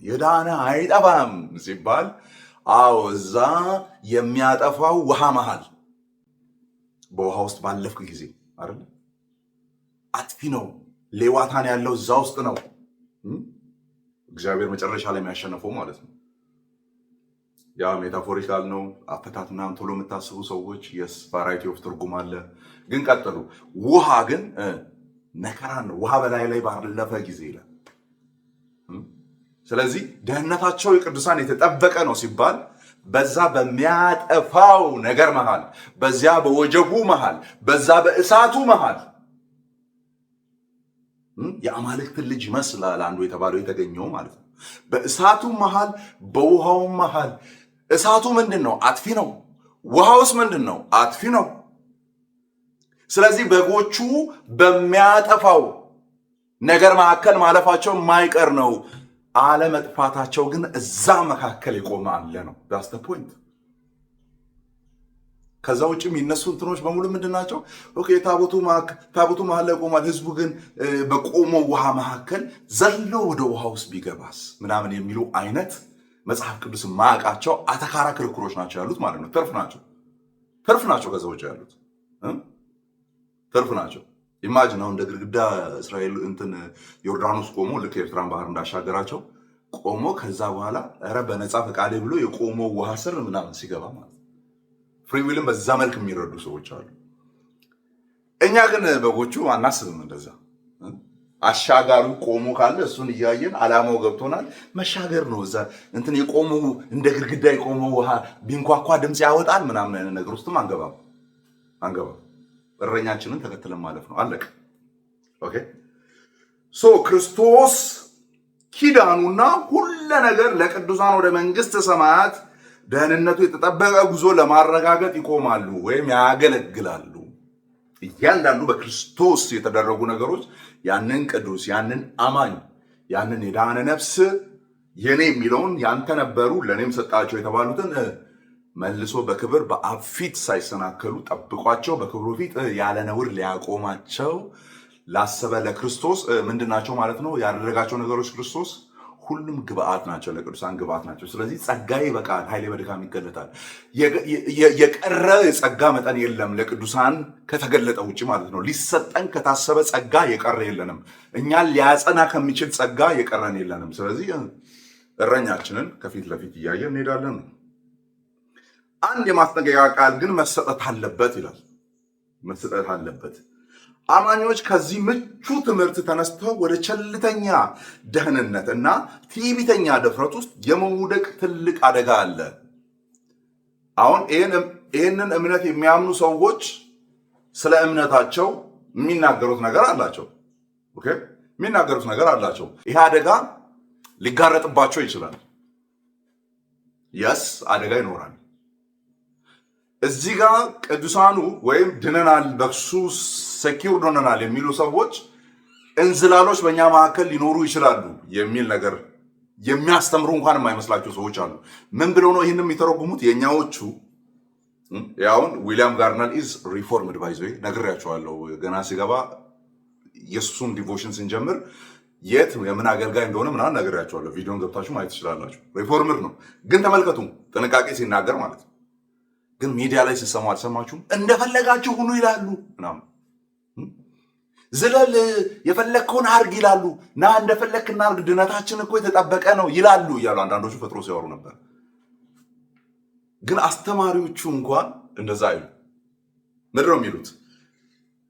የዳነ አይጠፋም ሲባል እዛ የሚያጠፋው ውሃ መሃል በውሃ ውስጥ ባለፍክ ጊዜ አይደል? አጥፊ ነው። ሌዋታን ያለው እዛ ውስጥ ነው። እግዚአብሔር መጨረሻ ላይ የሚያሸንፈው ማለት ነው። ያ ሜታፎሪካል ነው። አፈታት ምናምን ቶሎ የምታስቡ ሰዎች የስ ቫራይቲ ኦፍ ትርጉም አለ። ግን ቀጥሉ። ውሃ ግን መከራን ነው። ውሃ በላይ ላይ ባለፈ ጊዜ ይላል። ስለዚህ ደህንነታቸው የቅዱሳን የተጠበቀ ነው ሲባል በዛ በሚያጠፋው ነገር መሃል፣ በዚያ በወጀቡ መሃል፣ በዛ በእሳቱ መሃል የአማልክትን ልጅ ይመስላል አንዱ የተባለው የተገኘው ማለት ነው። በእሳቱ መሃል፣ በውሃው መሃል። እሳቱ ምንድን ነው? አጥፊ ነው። ውሃውስ ምንድን ነው? አጥፊ ነው። ስለዚህ በጎቹ በሚያጠፋው ነገር መካከል ማለፋቸው የማይቀር ነው። አለመጥፋታቸው ግን እዛ መካከል የቆመ አለ ነው። ዳስ ዘ ፖይንት። ከዛ ውጭ የሚነሱ እንትኖች በሙሉ ምንድን ናቸው? ኦኬ ታቦቱ መሀል ላይ ቆሟል፣ ህዝቡ ግን በቆመው ውሃ መካከል ዘሎ ወደ ውሃ ውስጥ ቢገባስ ምናምን የሚሉ አይነት መጽሐፍ ቅዱስ ማያውቃቸው አተካራ ክርክሮች ናቸው ያሉት ማለት ነው። ተርፍ ናቸው። ከዛ ውጭ ያሉት ተርፍ ናቸው። ኢማጂን አሁን እንደ ግድግዳ እስራኤል ዮርዳኖስ ቆሞ ልክ ኤርትራን ባህር እንዳሻገራቸው ቆሞ ከዛ በኋላ ኧረ በነፃ ፈቃዴ ብሎ የቆመው ውሃ ስር ምናምን ሲገባ ማለት ነው። ፍሪዊልን በዛ መልክ የሚረዱ ሰዎች አሉ። እኛ ግን በጎቹ አናስብም እንደዛ። አሻጋሩ ቆሞ ካለ እሱን እያየን አላማው ገብቶናል። መሻገር ነው። እዛ የቆመው እንደ ግድግዳ የቆመው ውሃ ቢንኳኳ ድምፅ ያወጣል ምናምን አይነት ነገር ውስጥም አንገባም። እረኛችንን ተከትለን ማለፍ ነው። አለቀ። ኦኬ ሶ ክርስቶስ ኪዳኑና ሁሉ ነገር ለቅዱሳን ወደ መንግስተ ሰማያት ደህንነቱ የተጠበቀ ጉዞ ለማረጋገጥ ይቆማሉ ወይም ያገለግላሉ። እያንዳንዱ በክርስቶስ የተደረጉ ነገሮች ያንን ቅዱስ፣ ያንን አማኝ፣ ያንን የዳነ ነፍስ የኔ የሚለውን ያንተ ነበሩ ለኔም ሰጣቸው የተባሉትን መልሶ በክብር በአብ ፊት ሳይሰናከሉ ጠብቋቸው በክብሩ ፊት ያለ ነውር ሊያቆማቸው ላሰበ ለክርስቶስ ምንድናቸው ማለት ነው? ያደረጋቸው ነገሮች ክርስቶስ ሁሉም ግብአት ናቸው፣ ለቅዱሳን ግብአት ናቸው። ስለዚህ ጸጋዬ በቃል ኃይሌ በድካም ይገለጣል። የቀረ የጸጋ መጠን የለም ለቅዱሳን ከተገለጠ ውጭ ማለት ነው። ሊሰጠን ከታሰበ ጸጋ የቀረ የለንም። እኛን ሊያጸና ከሚችል ጸጋ የቀረን የለንም። ስለዚህ እረኛችንን ከፊት ለፊት እያየን እንሄዳለን። አንድ የማስጠንቀቂያ ቃል ግን መሰጠት አለበት ይላል። መሰጠት አለበት። አማኞች ከዚህ ምቹ ትምህርት ተነስተው ወደ ቸልተኛ ደህንነት እና ትዕቢተኛ ድፍረት ውስጥ የመውደቅ ትልቅ አደጋ አለ። አሁን ይህንን እምነት የሚያምኑ ሰዎች ስለ እምነታቸው የሚናገሩት ነገር አላቸው። ኦኬ የሚናገሩት ነገር አላቸው። ይህ አደጋ ሊጋረጥባቸው ይችላል። የስ አደጋ ይኖራል። እዚህ ጋር ቅዱሳኑ ወይም ድነናል፣ በሱ ሰኪውር ሆነናል የሚሉ ሰዎች እንዝላሎች በእኛ መካከል ሊኖሩ ይችላሉ የሚል ነገር የሚያስተምሩ እንኳን የማይመስላቸው ሰዎች አሉ። ምን ብለው ነው ይህንም የሚተረጉሙት? የእኛዎቹ ያውን ዊሊያም ጋርነር ኢዝ ሪፎርምድ ባይዘ ነግሬያቸዋለሁ። ገና ሲገባ የሱን ዲቮሽን ስንጀምር የት የምን አገልጋይ እንደሆነ ምናምን ነግሬያቸዋለሁ። ቪዲዮን ገብታችሁ ማየት ትችላላችሁ። ሪፎርምድ ነው። ግን ተመልከቱ ጥንቃቄ ሲናገር ማለት ነው። ግን ሚዲያ ላይ ሲሰሙ አልሰማችሁም? እንደፈለጋችሁ ሁኑ ይላሉ ምናምን፣ ዝለል የፈለግከውን አርግ ይላሉ፣ ና እንደፈለግክ እናርግ፣ ድነታችን እኮ የተጠበቀ ነው ይላሉ እያሉ አንዳንዶቹ ፈጥሮ ሲያወሩ ነበር። ግን አስተማሪዎቹ እንኳን እንደዛ አይሉ። ምንድን ነው የሚሉት?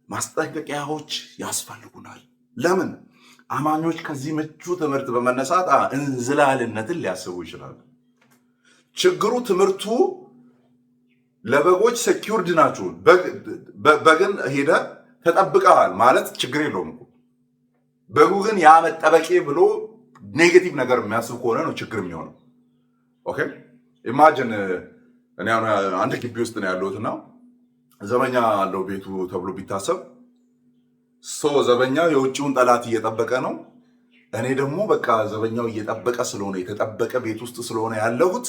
ማስጠንቀቂያዎች ያስፈልጉናል። ለምን? አማኞች ከዚህ ምቹ ትምህርት በመነሳት እንዝላልነትን ሊያስቡ ይችላሉ። ችግሩ ትምህርቱ ለበጎች ሴኪውርድ ናችሁ፣ በግን ሄደ ተጠብቀሃል ማለት ችግር የለውም። በጉ ግን ያ መጠበቄ ብሎ ኔጌቲቭ ነገር የሚያስብ ከሆነ ነው ችግር የሚሆነው። ኦኬ ኢማጂን እኔ አንድ ግቢ ውስጥ ነው ያለሁትና ዘበኛ አለው ቤቱ ተብሎ ቢታሰብ ዘበኛው የውጭውን ጠላት እየጠበቀ ነው። እኔ ደግሞ በቃ ዘበኛው እየጠበቀ ስለሆነ የተጠበቀ ቤት ውስጥ ስለሆነ ያለሁት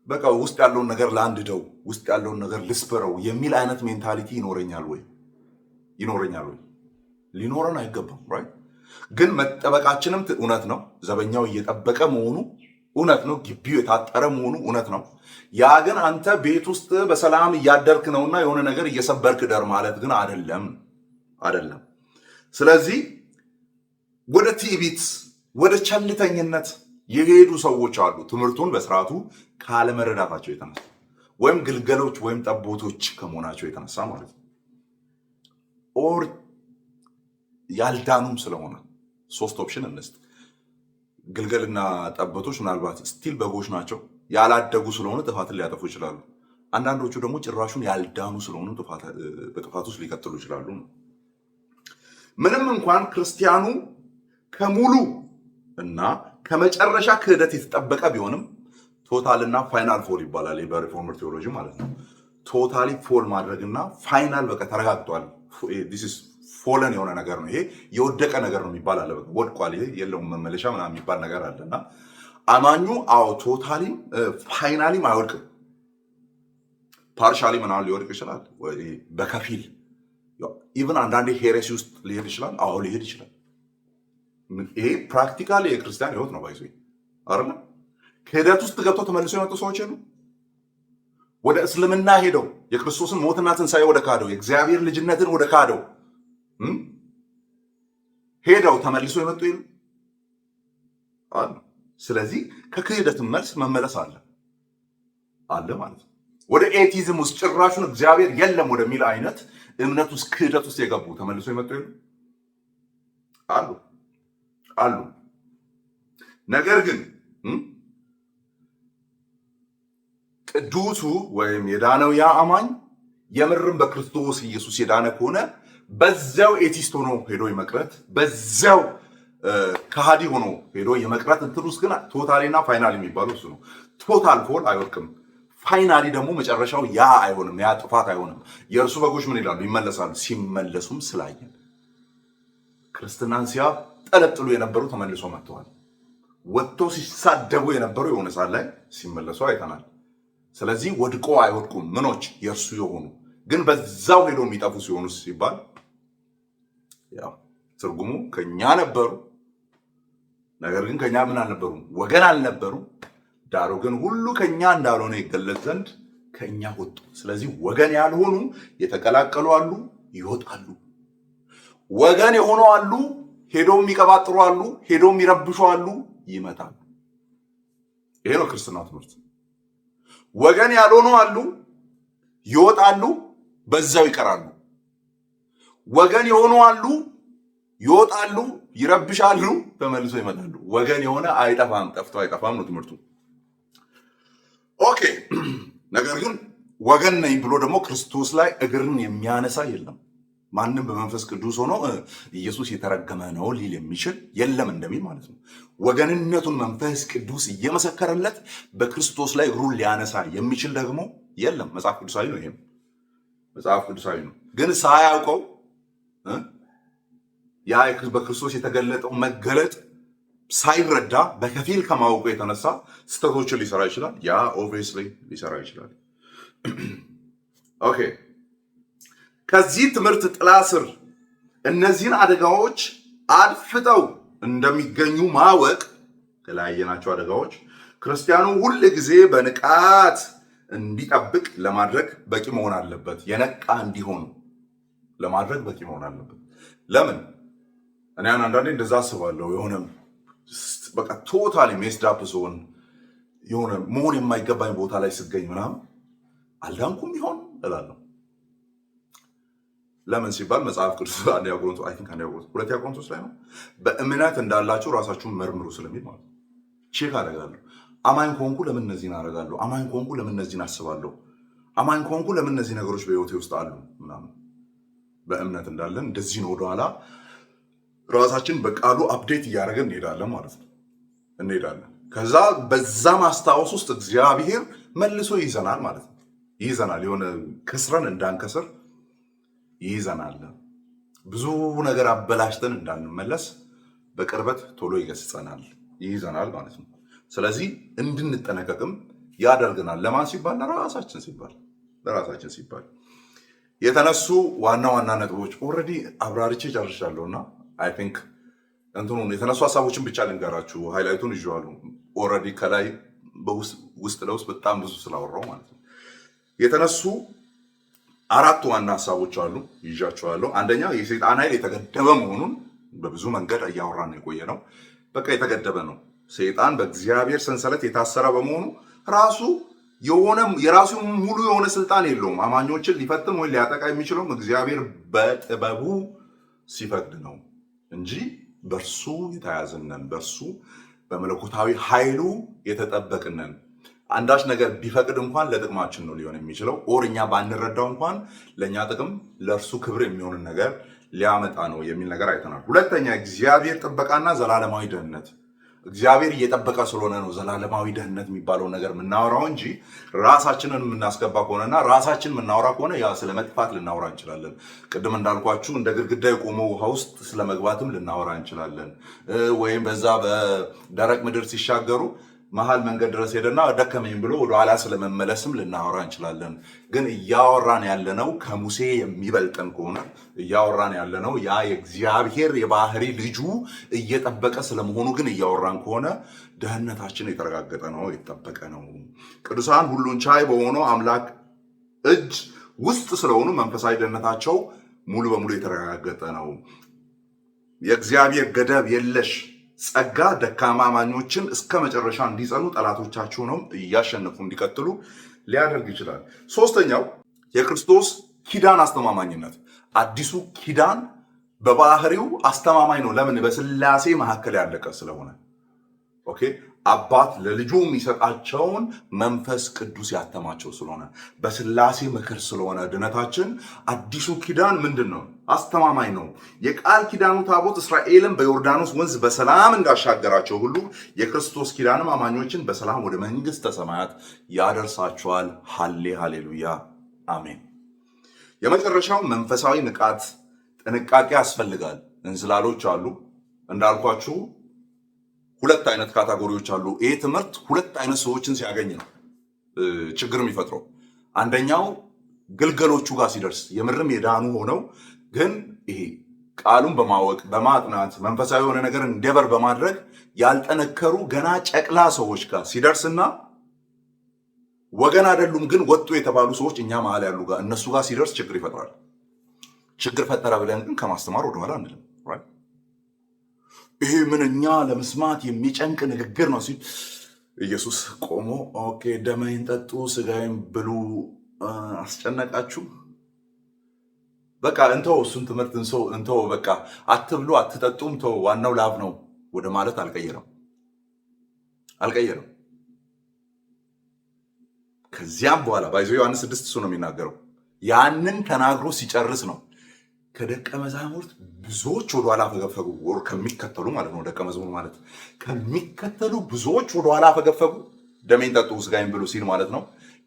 በቃ ውስጥ ያለውን ነገር ላንድደው፣ ውስጥ ያለውን ነገር ልስበረው የሚል አይነት ሜንታሊቲ ይኖረኛል ወይ? ሊኖረን አይገባም። ራይት? ግን መጠበቃችንም እውነት ነው። ዘበኛው እየጠበቀ መሆኑ እውነት ነው። ግቢው የታጠረ መሆኑ እውነት ነው። ያ ግን አንተ ቤት ውስጥ በሰላም እያደርክ ነውና የሆነ ነገር እየሰበርክ ደር ማለት ግን አይደለም። ስለዚህ ወደ ትዕቢት፣ ወደ ቸልተኝነት የሄዱ ሰዎች አሉ። ትምህርቱን በስርዓቱ ካለመረዳታቸው የተነሳ ወይም ግልገሎች ወይም ጠቦቶች ከመሆናቸው የተነሳ ማለት ነው። ኦር ያልዳኑም ስለሆነ ሶስት ኦፕሽን እንስጥ። ግልገልና ጠቦቶች ምናልባት ስቲል በጎች ናቸው። ያላደጉ ስለሆነ ጥፋትን ሊያጠፉ ይችላሉ። አንዳንዶቹ ደግሞ ጭራሹን ያልዳኑ ስለሆኑ በጥፋት ውስጥ ሊቀጥሉ ይችላሉ። ምንም እንኳን ክርስቲያኑ ከሙሉ እና ከመጨረሻ ክህደት የተጠበቀ ቢሆንም ቶታልና ፋይናል ፎል ይባላል በሪፎርመር ቴዎሎጂ ማለት ነው። ቶታሊ ፎል ማድረግና ፋይናል በቃ ተረጋግጧል፣ ፎለን የሆነ ነገር ነው፣ ይሄ የወደቀ ነገር ነው የሚባል አለ። በቃ ወድቋል፣ ይሄ የለውም መመለሻ ምናምን የሚባል ነገር አለና አማኙ ቶታሊም ፋይናሊም አይወድቅም። ፓርሻሊ ምናምን ሊወድቅ ይችላል፣ በከፊል ኢቭን አንዳንዴ ሄሬሲ ውስጥ ሊሄድ ይችላል። ሊሄድ ይችላል። ይሄ ፕራክቲካሊ የክርስቲያን ህይወት ነው። ባይዞ አይደለ? ክህደት ውስጥ ገብተው ተመልሶ የመጡ ሰዎች የሉ። ወደ እስልምና ሄደው የክርስቶስን ሞትና ትንሣኤ ወደ ካደው የእግዚአብሔር ልጅነትን ወደ ካደው ሄደው ተመልሶ የመጡ የሉ አሉ። ስለዚህ ከክህደትን መልስ መመለስ አለ ማለት ነው። ወደ ኤቲዝም ውስጥ ጭራሹን እግዚአብሔር የለም ወደሚል አይነት እምነት ውስጥ ክህደት ውስጥ የገቡ ተመልሶ የመጡ የሉ አሉ። ነገር ግን ቅዱሱ ወይም የዳነው ያ አማኝ የምርም በክርስቶስ ኢየሱስ የዳነ ከሆነ በዚያው ኤቲስት ሆኖ ሄዶ የመቅረት በዚያው ከሃዲ ሆኖ ሄዶ የመቅረት እንትን ውስጥ ግን ቶታሊና ፋይናል የሚባለው እሱ ነው። ቶታል ፎል አይወድቅም። ፋይናሊ ደግሞ መጨረሻው ያ አይሆንም፣ ያ ጥፋት አይሆንም። የእርሱ በጎች ምን ይላሉ? ይመለሳሉ። ሲመለሱም ስላየን ክርስትናን ሲያጠለጥሉ የነበሩ ተመልሶ መጥተዋል። ወጥተው ሲሳደቡ የነበሩ የሆነ ሰዓት ላይ ሲመለሱ አይተናል። ስለዚህ ወድቆ አይወድቁም። ምኖች የእርሱ የሆኑ ግን በዛው ሄዶ የሚጠፉ ሲሆኑ ሲባል ያው ትርጉሙ ከኛ ነበሩ፣ ነገር ግን ከኛ ምን አልነበሩም? ወገን አልነበሩ። ዳሩ ግን ሁሉ ከኛ እንዳልሆነ ይገለጽ ዘንድ ከኛ ወጡ። ስለዚህ ወገን ያልሆኑ የተቀላቀሉ አሉ፣ ይወጣሉ። ወገን የሆኑ አሉ፣ ሄዶም የሚቀባጥሩ አሉ፣ ሄዶም የሚረብሹ አሉ፣ ይመጣሉ። ይሄ ነው ክርስትና ትምህርት። ወገን ያልሆኑ አሉ፣ ይወጣሉ፣ በዛው ይቀራሉ። ወገን የሆኑ አሉ፣ ይወጣሉ፣ ይረብሻሉ፣ ተመልሶ ይመጣሉ። ወገን የሆነ አይጠፋም፣ ጠፍቶ አይጠፋም ነው ትምህርቱ። ኦኬ። ነገር ግን ወገን ነኝ ብሎ ደግሞ ክርስቶስ ላይ እግርን የሚያነሳ የለም። ማንም በመንፈስ ቅዱስ ሆኖ ኢየሱስ የተረገመ ነው ሊል የሚችል የለም እንደሚል ማለት ነው። ወገንነቱን መንፈስ ቅዱስ እየመሰከረለት በክርስቶስ ላይ እግሩን ሊያነሳ የሚችል ደግሞ የለም። መጽሐፍ ቅዱሳዊ ነው። ይሄም መጽሐፍ ቅዱሳዊ ነው። ግን ሳያውቀው ያ በክርስቶስ የተገለጠው መገለጥ ሳይረዳ በከፊል ከማወቁ የተነሳ ስህተቶችን ሊሰራ ይችላል። ያ ኦብቪየስሊ ሊሰራ ይችላል። ኦኬ። ከዚህ ትምህርት ጥላ ስር እነዚህን አደጋዎች አድፍጠው እንደሚገኙ ማወቅ፣ የተለያየናቸው አደጋዎች ክርስቲያኑ ሁል ጊዜ በንቃት እንዲጠብቅ ለማድረግ በቂ መሆን አለበት። የነቃ እንዲሆኑ ለማድረግ በቂ መሆን አለበት። ለምን? እኔ አንዳንዴ እንደዛ አስባለሁ። የሆነ በቃ ቶታሊ ሜስዳፕ ሲሆን የሆነ መሆን የማይገባኝ ቦታ ላይ ስገኝ ምናምን አልዳንኩም ይሆን እላለሁ። ለምን ሲባል መጽሐፍ ቅዱስ አንደኛ ቆሮንቶስ አይ ቲንክ አንደኛ ቆሮንቶስ ሁለተኛ ቆሮንቶስ ላይ ነው በእምነት እንዳላችሁ ራሳችሁን መርምሩ ስለሚል ማለት ነው። ቼክ አደርጋለሁ። አማኝ ከሆንኩ ለምን እነዚህን አደርጋለሁ? አማኝ ከሆንኩ ለምን እነዚህን አስባለሁ? አማኝ ከሆንኩ ለምን እነዚህ ነገሮች በህይወቴ ውስጥ አሉ ምናምን። በእምነት እንዳለን እንደዚህ ነው። ወደኋላ ራሳችን በቃሉ አፕዴት እያደረገን እንሄዳለን ማለት ነው። እንሄዳለን። ከዛ በዛ ማስታወስ ውስጥ እግዚአብሔር መልሶ ይይዘናል ማለት ነው። ይይዘናል። የሆነ ከስረን እንዳንከስር ይይዘናል። ብዙ ነገር አበላሽተን እንዳንመለስ በቅርበት ቶሎ ይገስጸናል፣ ይይዘናል ማለት ነው። ስለዚህ እንድንጠነቀቅም ያደርገናል። ለማን ሲባል? ለራሳችን ሲባል፣ ለራሳችን ሲባል። የተነሱ ዋና ዋና ነጥቦች ኦልሬዲ አብራርቼ ጨርሻለሁና አይ ቲንክ እንትኑን የተነሱ ሀሳቦችን ብቻ ልንገራችሁ። ሃይላይቱን ይዤዋለሁ ኦልሬዲ ከላይ ውስጥ ለውስጥ በጣም ብዙ ስላወራው ማለት ነው። የተነሱ አራት ዋና ሀሳቦች አሉ፣ ይዣቸዋለሁ። አንደኛ የሰይጣን ኃይል የተገደበ መሆኑን በብዙ መንገድ እያወራን የቆየ ነው። በቃ የተገደበ ነው። ሰይጣን በእግዚአብሔር ሰንሰለት የታሰረ በመሆኑ ራሱ የራሱ ሙሉ የሆነ ስልጣን የለውም። አማኞችን ሊፈትን ወይ ሊያጠቃ የሚችለውም እግዚአብሔር በጥበቡ ሲፈቅድ ነው እንጂ በእርሱ የተያዝነን፣ በእርሱ በመለኮታዊ ኃይሉ የተጠበቅነን። አንዳች ነገር ቢፈቅድ እንኳን ለጥቅማችን ነው ሊሆን የሚችለው። ኦር እኛ ባንረዳው እንኳን ለእኛ ጥቅም ለእርሱ ክብር የሚሆንን ነገር ሊያመጣ ነው የሚል ነገር አይተናል። ሁለተኛ እግዚአብሔር ጥበቃና ዘላለማዊ ደህንነት። እግዚአብሔር እየጠበቀ ስለሆነ ነው ዘላለማዊ ደህንነት የሚባለው ነገር የምናወራው እንጂ ራሳችንን የምናስገባ ከሆነና ራሳችን የምናወራ ከሆነ ያ ስለ መጥፋት ልናወራ እንችላለን። ቅድም እንዳልኳችሁ እንደ ግድግዳ የቆመው ውሃ ውስጥ ስለመግባትም ልናወራ እንችላለን። ወይም በዛ በደረቅ ምድር ሲሻገሩ መሀል መንገድ ድረስ ሄደና ደከመኝ ብሎ ወደኋላ ስለመመለስም ልናወራ እንችላለን። ግን እያወራን ያለነው ከሙሴ የሚበልጠን ከሆነ እያወራን ያለነው ያ የእግዚአብሔር የባህሪ ልጁ እየጠበቀ ስለመሆኑ ግን እያወራን ከሆነ ደህንነታችን የተረጋገጠ ነው፣ የተጠበቀ ነው። ቅዱሳን ሁሉን ቻይ በሆነው አምላክ እጅ ውስጥ ስለሆኑ መንፈሳዊ ደህንነታቸው ሙሉ በሙሉ የተረጋገጠ ነው። የእግዚአብሔር ገደብ የለሽ ጸጋ ደካማ አማኞችን እስከ መጨረሻ እንዲጸኑ ጠላቶቻቸውንም እያሸነፉ እንዲቀጥሉ ሊያደርግ ይችላል። ሶስተኛው የክርስቶስ ኪዳን አስተማማኝነት። አዲሱ ኪዳን በባህሪው አስተማማኝ ነው። ለምን? በስላሴ መካከል ያለቀ ስለሆነ። ኦኬ አባት ለልጁ የሚሰጣቸውን መንፈስ ቅዱስ ያተማቸው ስለሆነ በስላሴ ምክር ስለሆነ ድነታችን። አዲሱ ኪዳን ምንድን ነው? አስተማማኝ ነው። የቃል ኪዳኑ ታቦት እስራኤልን በዮርዳኖስ ወንዝ በሰላም እንዳሻገራቸው ሁሉ የክርስቶስ ኪዳንም አማኞችን በሰላም ወደ መንግሥተ ሰማያት ያደርሳቸዋል። ሃሌሉያ አሜን። የመጨረሻው መንፈሳዊ ንቃት፣ ጥንቃቄ ያስፈልጋል። እንዝላሎች አሉ እንዳልኳችሁ። ሁለት አይነት ካታጎሪዎች አሉ። ይሄ ትምህርት ሁለት አይነት ሰዎችን ሲያገኝ ነው ችግር የሚፈጥረው። አንደኛው ግልገሎቹ ጋር ሲደርስ የምርም የዳኑ ሆነው ግን ይሄ ቃሉን በማወቅ በማጥናት መንፈሳዊ የሆነ ነገር እንዲበር በማድረግ ያልጠነከሩ ገና ጨቅላ ሰዎች ጋር ሲደርስና ወገን አይደሉም ግን ወጡ የተባሉ ሰዎች እኛ መሀል ያሉ ጋር እነሱ ጋር ሲደርስ ችግር ይፈጥራል። ችግር ፈጠረ ብለን ግን ከማስተማር ወደኋላ አንልም። ይሄ ምንኛ ለመስማት የሚጨንቅ ንግግር ነው ሲል ኢየሱስ ቆሞ ኦኬ ደሜን ጠጡ ስጋዬን ብሉ አስጨነቃችሁ፣ በቃ እንተው፣ እሱን ትምህርት እንተው፣ በቃ አትብሉ አትጠጡም ተው፣ ዋናው ላብ ነው ወደ ማለት አልቀየረም። ከዚያም በኋላ ባይዘው ዮሐንስ 6 እሱ ነው የሚናገረው። ያንን ተናግሮ ሲጨርስ ነው ከደቀ መዛሙርት ብዙዎች ወደኋላ ፈገፈጉ። ወር ከሚከተሉ ማለት ነው። ደቀ መዝሙር ማለት ከሚከተሉ ብዙዎች ወደኋላ ፈገፈጉ። ደሜን ጠጡ ስጋዬን ብሉ ሲል ማለት ነው።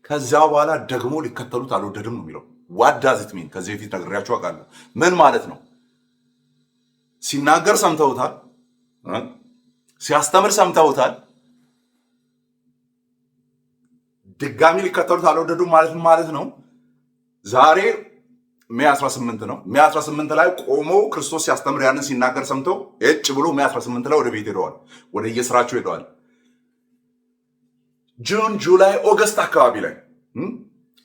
ከዚያ በኋላ ደግሞ ሊከተሉት አልወደድም ነው የሚለው። ዋት ዳዝ ኢት ሚን? ከዚህ በፊት ነግሬያችሁ አውቃለሁ። ምን ማለት ነው? ሲናገር ሰምተውታል፣ ሲያስተምር ሰምተውታል። ድጋሚ ሊከተሉት አልወደዱም ማለት ነው። ዛሬ ሜይ 18 ነው። ሜይ 18 ላይ ቆሞ ክርስቶስ ሲያስተምር ያንን ሲናገር ሰምተው እጭ ብሎ ሜይ 18 ላይ ወደ ቤት ሄደዋል፣ ወደ የስራቸው ሄደዋል። ጁን፣ ጁላይ፣ ኦገስት አካባቢ ላይ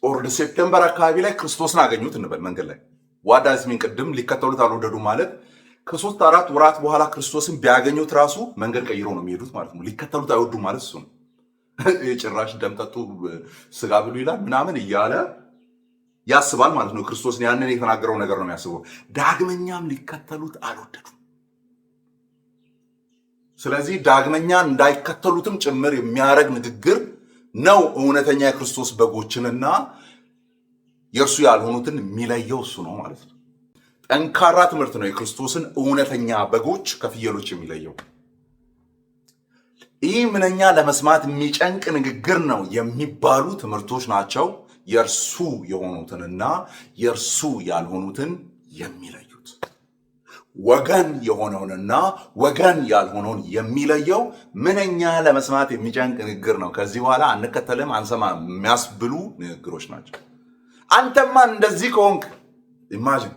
ኦር ሴፕቴምበር አካባቢ ላይ ክርስቶስን አገኙት እንበል መንገድ ላይ። ዋዳዝ ሚን ቅድም ሊከተሉት አልወደዱ ማለት ከ3-4 ወራት በኋላ ክርስቶስን ቢያገኙት ራሱ መንገድ ቀይሮ ነው የሚሄዱት ማለት ነው። ሊከተሉት አይወዱ ማለት እሱ ነው። ጭራሽ ደም ጠጡ ስጋ ብሉ ይላል ምናምን እያለ ያስባል ማለት ነው። ክርስቶስን ያንን የተናገረው ነገር ነው የሚያስበው። ዳግመኛም ሊከተሉት አልወደዱም። ስለዚህ ዳግመኛ እንዳይከተሉትም ጭምር የሚያደርግ ንግግር ነው። እውነተኛ የክርስቶስ በጎችንና የእርሱ ያልሆኑትን የሚለየው እሱ ነው ማለት ነው። ጠንካራ ትምህርት ነው የክርስቶስን እውነተኛ በጎች ከፍየሎች የሚለየው። ይህ ምንኛ ለመስማት የሚጨንቅ ንግግር ነው የሚባሉ ትምህርቶች ናቸው የእርሱ የሆኑትንና የእርሱ ያልሆኑትን የሚለዩት። ወገን የሆነውንና ወገን ያልሆነውን የሚለየው ምንኛ ለመስማት የሚጨንቅ ንግግር ነው። ከዚህ በኋላ አንከተልም አንሰማ የሚያስብሉ ንግግሮች ናቸው። አንተማ እንደዚህ ከሆንክ ኢማጂን፣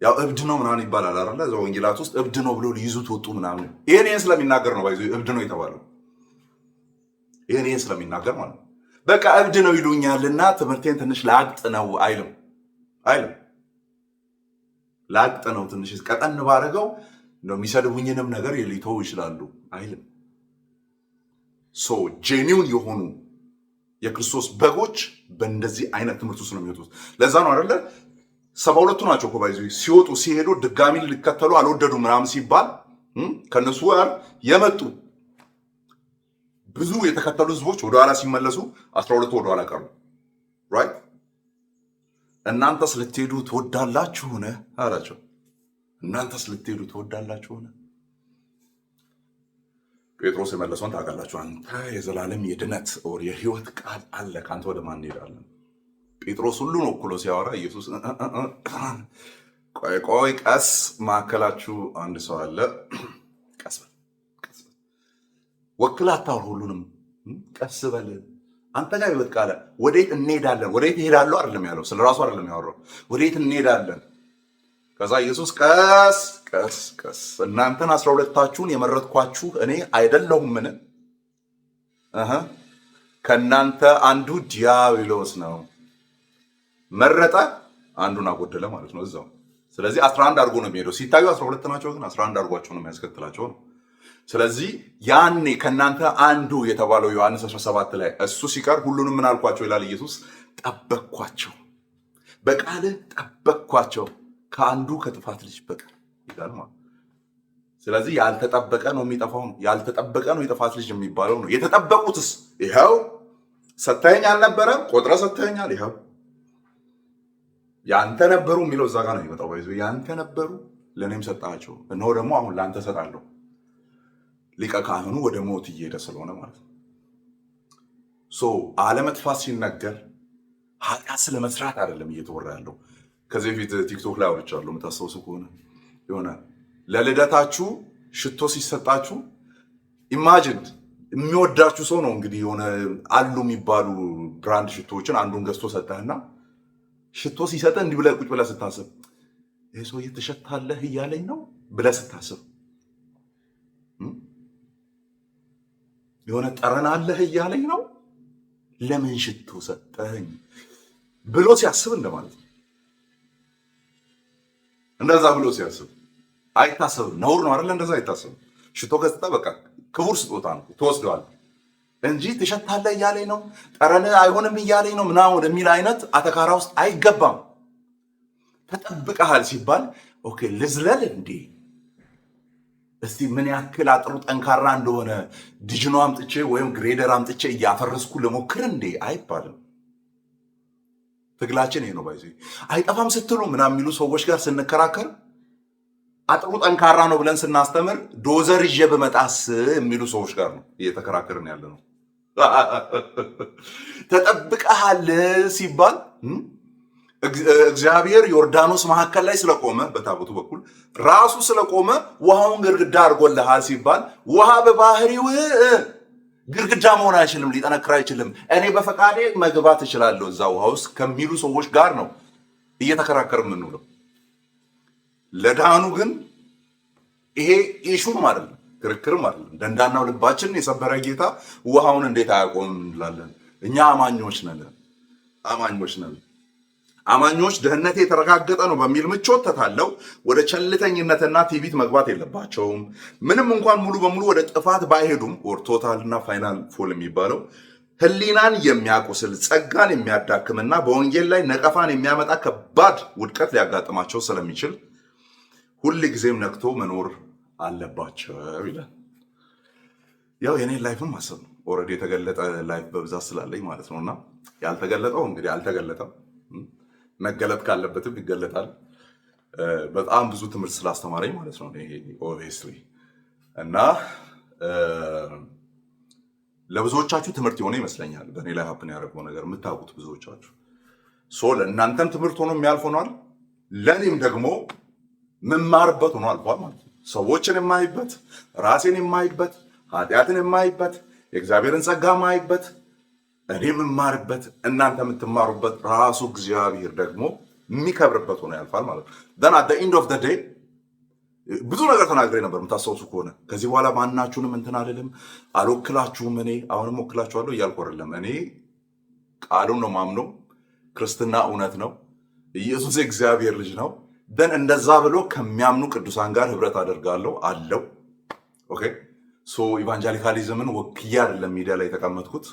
ያው እብድ ነው ምናምን ይባላል አይደለ? እዛ ወንጌላት ውስጥ እብድ ነው ብሎ ሊይዙት ወጡ ምናምን። ይሄን ስለሚናገር ነው ባይዞ እብድ ነው የተባለው። ይሄን ስለሚናገር ማለት ነው። በቃ እብድ ነው ይሉኛልና ትምህርቴን ትንሽ ላግጥ ነው አይልም። ላግጥ ነው ትንሽ ቀጠን ባረገው ነው የሚሰድቡኝንም ነገር ሊተው ይችላሉ አይልም። ጄኒውን የሆኑ የክርስቶስ በጎች በእንደዚህ አይነት ትምህርት ውስጥ ነው የሚወጡት። ለዛ ነው አይደለ 72ቱ ናቸው እኮ ባይዞ ሲወጡ ሲሄዱ ድጋሚ ሊከተሉ አልወደዱ ምናምን ሲባል ከነሱ ጋር የመጡ ብዙ የተከተሉ ህዝቦች ወደኋላ ሲመለሱ 12ቱ ወደኋላ ቀሩ። ራይት እናንተስ ልትሄዱ ትወዳላችሁን አላቸው። እናንተስ ልትሄዱ ትወዳላችሁን? ጴጥሮስ የመለሰውን ታውቃላችሁ። አንተ የዘላለም የድነት ኦር የህይወት ቃል አለ፣ ከአንተ ወደ ማን እንሄዳለን? ጴጥሮስ ሁሉን ወክሎ ሲያወራ ኢየሱስ ቆይ ቀስ፣ ማዕከላችሁ አንድ ሰው አለ፣ ቀስ በል ወክል አታውር፣ ሁሉንም ቀስ በል አንተ ጋር ህይወት ቃል ወዴት እንሄዳለን? ወዴት እሄዳለሁ አይደለም ያለው፣ ስለ ራሱ አይደለም ያወራው፣ ወዴት እንሄዳለን? ከዛ ኢየሱስ ቀስ ቀስ ቀስ እናንተን 12ታችሁን የመረጥኳችሁ እኔ አይደለሁምን? ከእናንተ አንዱ ዲያብሎስ ነው። መረጠ፣ አንዱን አጎደለ ማለት ነው እዛው። ስለዚህ 11 አድርጎ ነው የሚሄደው። ሲታዩ 12 ናቸው፣ ግን 11 አድርጓቸው ነው የሚያስከትላቸው ነው። ስለዚህ ያኔ ከእናንተ አንዱ የተባለው ዮሐንስ 17 ላይ እሱ ሲቀር ሁሉንም ምን አልኳቸው ይላል ኢየሱስ? ጠበቅኳቸው፣ በቃልህ ጠበቅኳቸው ከአንዱ ከጥፋት ልጅ በቀር ይላል ማለት። ስለዚህ ያልተጠበቀ ነው የሚጠፋው፣ ያልተጠበቀ ነው የጥፋት ልጅ የሚባለው ነው። የተጠበቁትስ ይኸው ሰተኸኝ አልነበረም? ቆጥረ ሰተኸኛል፣ ይኸው ያንተ ነበሩ የሚለው እዛ ጋር ነው የሚመጣው። ባይዞ ያንተ ነበሩ ለእኔም ሰጣቸው፣ እነሆ ደግሞ አሁን ለአንተ ሰጣለሁ። ሊቀ ካህኑ ወደ ሞት እየሄደ ስለሆነ ማለት ነው። አለመጥፋት ሲነገር ኃጢአት ስለመስራት አይደለም እየተወራ ያለው። ከዚህ በፊት ቲክቶክ ላይ አውርቻለሁ፣ የምታስታውሱ ከሆነ የሆነ ለልደታችሁ ሽቶ ሲሰጣችሁ ኢማጂን የሚወዳችሁ ሰው ነው እንግዲህ የሆነ አሉ የሚባሉ ብራንድ ሽቶዎችን አንዱን ገዝቶ ሰጠህና ሽቶ ሲሰጠህ እንዲህ ብለህ ቁጭ ብለህ ስታስብ ይህ ሰውዬ ትሸታለህ እያለኝ ነው ብለህ ስታስብ፣ የሆነ ጠረን አለህ እያለኝ ነው ለምን ሽቶ ሰጠኝ ብሎ ሲያስብ እንደማለት ነው። እንደዛ ብሎ ሲያስብ አይታሰብም። ነውር ነው አይደለ? እንደዛ አይታሰብም። ሽቶ ከሰጠህ በቃ ክቡር ስጦታ ነው ትወስደዋለህ እንጂ ትሸታለህ እያለኝ ነው ጠረን አይሆንም እያለኝ ነው ምናምን ወደሚል አይነት አተካራ ውስጥ አይገባም። ተጠብቀሃል ሲባል ኦኬ ልዝለል እንዴ እስቲ ምን ያክል አጥሩ ጠንካራ እንደሆነ ዲጅኖ አምጥቼ ወይም ግሬደር አምጥቼ እያፈረስኩ ልሞክር እንዴ አይባልም። ትግላችን ይሄ ነው። ባይዘ አይጠፋም ስትሉ ምናምን የሚሉ ሰዎች ጋር ስንከራከር አጥሩ ጠንካራ ነው ብለን ስናስተምር ዶዘር ይዤ በመጣስ የሚሉ ሰዎች ጋር ነው እየተከራከርን ያለ ነው። ተጠብቀሃል ሲባል እግዚአብሔር ዮርዳኖስ መካከል ላይ ስለቆመ በታቦቱ በኩል ራሱ ስለቆመ ውሃውን ግድግዳ አድርጎልሃል ሲባል ውሃ በባህሪው ግድግዳ መሆን አይችልም፣ ሊጠነክር አይችልም። እኔ በፈቃዴ መግባት እችላለሁ እዛ ውሃ ውስጥ ከሚሉ ሰዎች ጋር ነው እየተከራከር የምንውለው። ለዳኑ ግን ይሄ ኢሹም አይደለም፣ ክርክርም አይደለም። ደንዳናው ልባችን የሰበረ ጌታ ውሃውን እንዴት አያቆምም እንላለን። እኛ አማኞች ነን። አማኞች ደህንነቴ የተረጋገጠ ነው በሚል ምቾት ተታለው ወደ ቸልተኝነትና ትዕቢት መግባት የለባቸውም። ምንም እንኳን ሙሉ በሙሉ ወደ ጥፋት ባይሄዱም ቶታልና ፋይናል ፎል የሚባለው ህሊናን የሚያቁስል ጸጋን የሚያዳክምና በወንጌል ላይ ነቀፋን የሚያመጣ ከባድ ውድቀት ሊያጋጥማቸው ስለሚችል ሁል ጊዜም ነቅቶ መኖር አለባቸው ይላል። ያው የኔ ላይፍም ማሰብ ነው። ኦልሬዲ የተገለጠ ላይፍ በብዛት ስላለኝ ማለት ነውና ያልተገለጠው እንግዲህ አልተገለጠም። መገለጥ ካለበትም ይገለጣል። በጣም ብዙ ትምህርት ስላስተማረኝ ማለት ነው ይሄ ኦብቪየስሊ እና ለብዙዎቻችሁ ትምህርት የሆነ ይመስለኛል። በእኔ ላይ ሀፕን ያደረገው ነገር የምታውቁት ብዙዎቻችሁ ለእናንተም ትምህርት ሆኖ የሚያልፍ ሆኗል። ለእኔም ደግሞ ምማርበት ሆኖ አልፏል ማለት ነው። ሰዎችን የማይበት፣ ራሴን የማይበት፣ ኃጢአትን የማይበት፣ የእግዚአብሔርን ጸጋ የማይበት፣ እኔ የምማርበት፣ እናንተ የምትማሩበት፣ ራሱ እግዚአብሔር ደግሞ የሚከብርበት ሆኖ ያልፋል ማለት ነው። then at the end of the day ብዙ ነገር ተናግሬ ነበር የምታስታውሱ ከሆነ። ከዚህ በኋላ ማናችሁንም እንትን አልልም፣ አልወክላችሁም። እኔ አሁንም ወክላችኋለሁ እያልኩ አይደለም። እኔ ቃሉን ነው ማምነው። ክርስትና እውነት ነው። ኢየሱስ የእግዚአብሔር ልጅ ነው። ደን እንደዛ ብሎ ከሚያምኑ ቅዱሳን ጋር ህብረት አደርጋለሁ አለው። ኦኬ ሶ ኢቫንጀሊካሊዝምን ወክያ አይደለም ሚዲያ ላይ የተቀመጥኩት።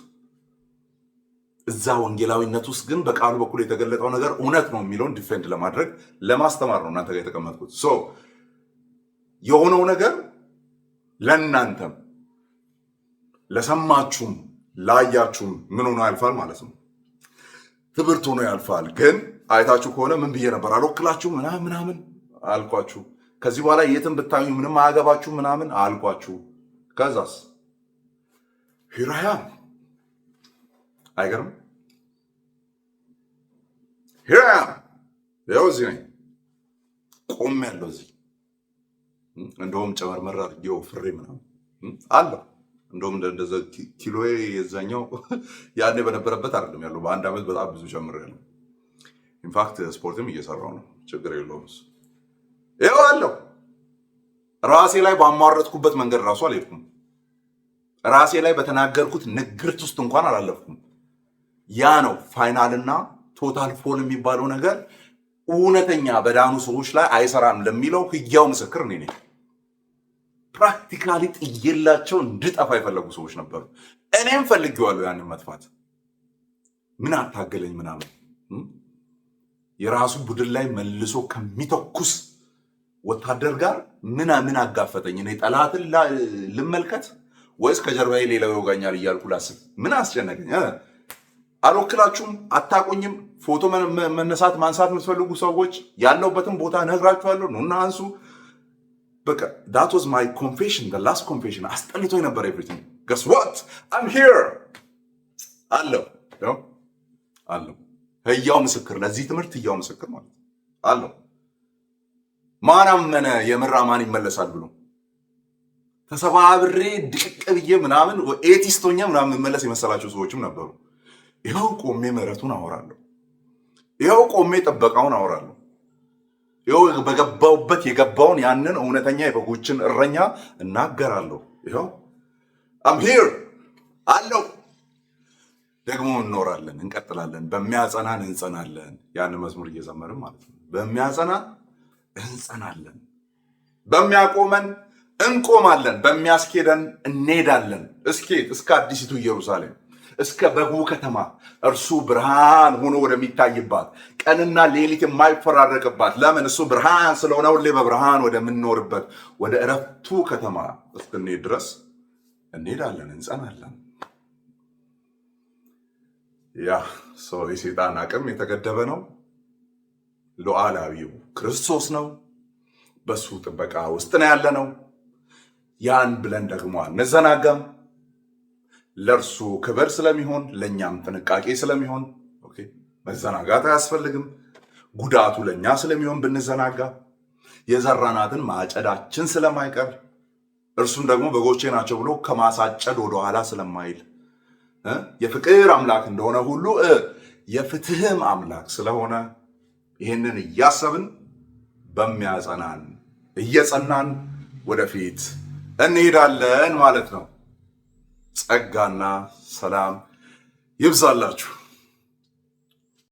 እዛ ወንጌላዊነት ውስጥ ግን በቃሉ በኩል የተገለጠው ነገር እውነት ነው የሚለውን ዲፌንድ ለማድረግ ለማስተማር ነው እናንተ ጋር የተቀመጥኩት። ሶ የሆነው ነገር ለእናንተም ለሰማችሁም ላያችሁም ምን ሆኖ ያልፋል ማለት ነው፣ ትምህርት ሆኖ ያልፋል። ግን አይታችሁ ከሆነ ምን ብዬ ነበር? አልወክላችሁ ምናምን አልኳችሁ። ከዚህ በኋላ የትም ብታዩ ምንም አያገባችሁ ምናምን አልኳችሁ። ከዛስ ሂራያ አይገርም? ሂራያ ያው እዚህ ነኝ፣ ቆም ያለው እዚህ እንደውም ጨመርመር አድርጌው ፍሬ ምናምን አለው። እንደውም እንደዛ ኪሎዬ የዛኛው ያኔ በነበረበት አይደለም ያለው። በአንድ ዓመት በጣም ብዙ ጨምሬያለሁ። ኢንፋክት ስፖርትም እየሰራው ነው። ችግር የለውም። ይኸው አለው። ራሴ ላይ ባማረጥኩበት መንገድ ራሱ አልሄድኩም። ራሴ ላይ በተናገርኩት ንግርት ውስጥ እንኳን አላለፍኩም። ያ ነው ፋይናልና ቶታል ፎል የሚባለው ነገር እውነተኛ በዳኑ ሰዎች ላይ አይሰራም ለሚለው ህያው ምስክር እኔ ነኝ። ፕራክቲካሊ ጥየላቸው እንድጠፋ የፈለጉ ሰዎች ነበሩ። እኔም ፈልጌዋለሁ ያንን መጥፋት። ምን አታገለኝ ምናምን የራሱ ቡድን ላይ መልሶ ከሚተኩስ ወታደር ጋር ምን አጋፈጠኝ? እኔ ጠላትን ልመልከት ወይስ ከጀርባዬ ሌላው ይወጋኛል እያልኩ ላስብ? ምን አስጨነቀኝ? አልወክላችሁም፣ አታቁኝም። ፎቶ መነሳት ማንሳት የምትፈልጉ ሰዎች ያለውበትን ቦታ ነግራችኋለሁ። ኑና አንሱ። በቃ that was my confession, the last confession። አስጠልቶኝ ነበር everything. Guess what? I'm here አለው አለው። ህያው ምስክር፣ ለዚህ ትምህርት ህያው ምስክር ማለት አለው። ማን አመነ የምር አማን ይመለሳል ብሎ ተሰባብሬ ድቅቅ ብዬ ምናምን ኤቲስቶኛ ምናምን መመለስ የመሰላቸው ሰዎችም ነበሩ። ይኸው ቆሜ ምሕረቱን አወራለሁ። ይኸው ቆሜ ጥበቃውን አወራለሁ። ይኸው በገባውበት የገባውን ያንን እውነተኛ የበጎችን እረኛ እናገራለሁ። ይኸው I'm here አለው። ደግሞ እንኖራለን፣ እንቀጥላለን። በሚያጸናን እንጸናለን። ያን መዝሙር እየዘመርን ማለት ነው። በሚያጸናን እንጸናለን፣ በሚያቆመን እንቆማለን፣ በሚያስኬደን እንሄዳለን። እስከ አዲሲቱ ኢየሩሳሌም፣ እስከ በጉ ከተማ፣ እርሱ ብርሃን ሆኖ ወደሚታይባት፣ ቀንና ሌሊት የማይፈራረቅባት። ለምን? እሱ ብርሃን ስለሆነ ሁሌ በብርሃን ወደምንኖርበት ወደ እረፍቱ ከተማ እስክንሄድ ድረስ እንሄዳለን፣ እንጸናለን። ያ ሰው የሰይጣን አቅም የተገደበ ነው። ሉዓላዊው ክርስቶስ ነው። በሱ ጥበቃ ውስጥ ነው ያለ ነው። ያን ብለን ደግሞ አንዘናጋም። ለእርሱ ክብር ስለሚሆን ለእኛም ጥንቃቄ ስለሚሆን መዘናጋት አያስፈልግም። ጉዳቱ ለእኛ ስለሚሆን ብንዘናጋ የዘራናትን ማጨዳችን ስለማይቀር እርሱም ደግሞ በጎቼ ናቸው ብሎ ከማሳጨድ ወደኋላ ስለማይል የፍቅር አምላክ እንደሆነ ሁሉ የፍትህም አምላክ ስለሆነ ይህንን እያሰብን በሚያጸናን እየጸናን ወደፊት እንሄዳለን ማለት ነው። ጸጋና ሰላም ይብዛላችሁ።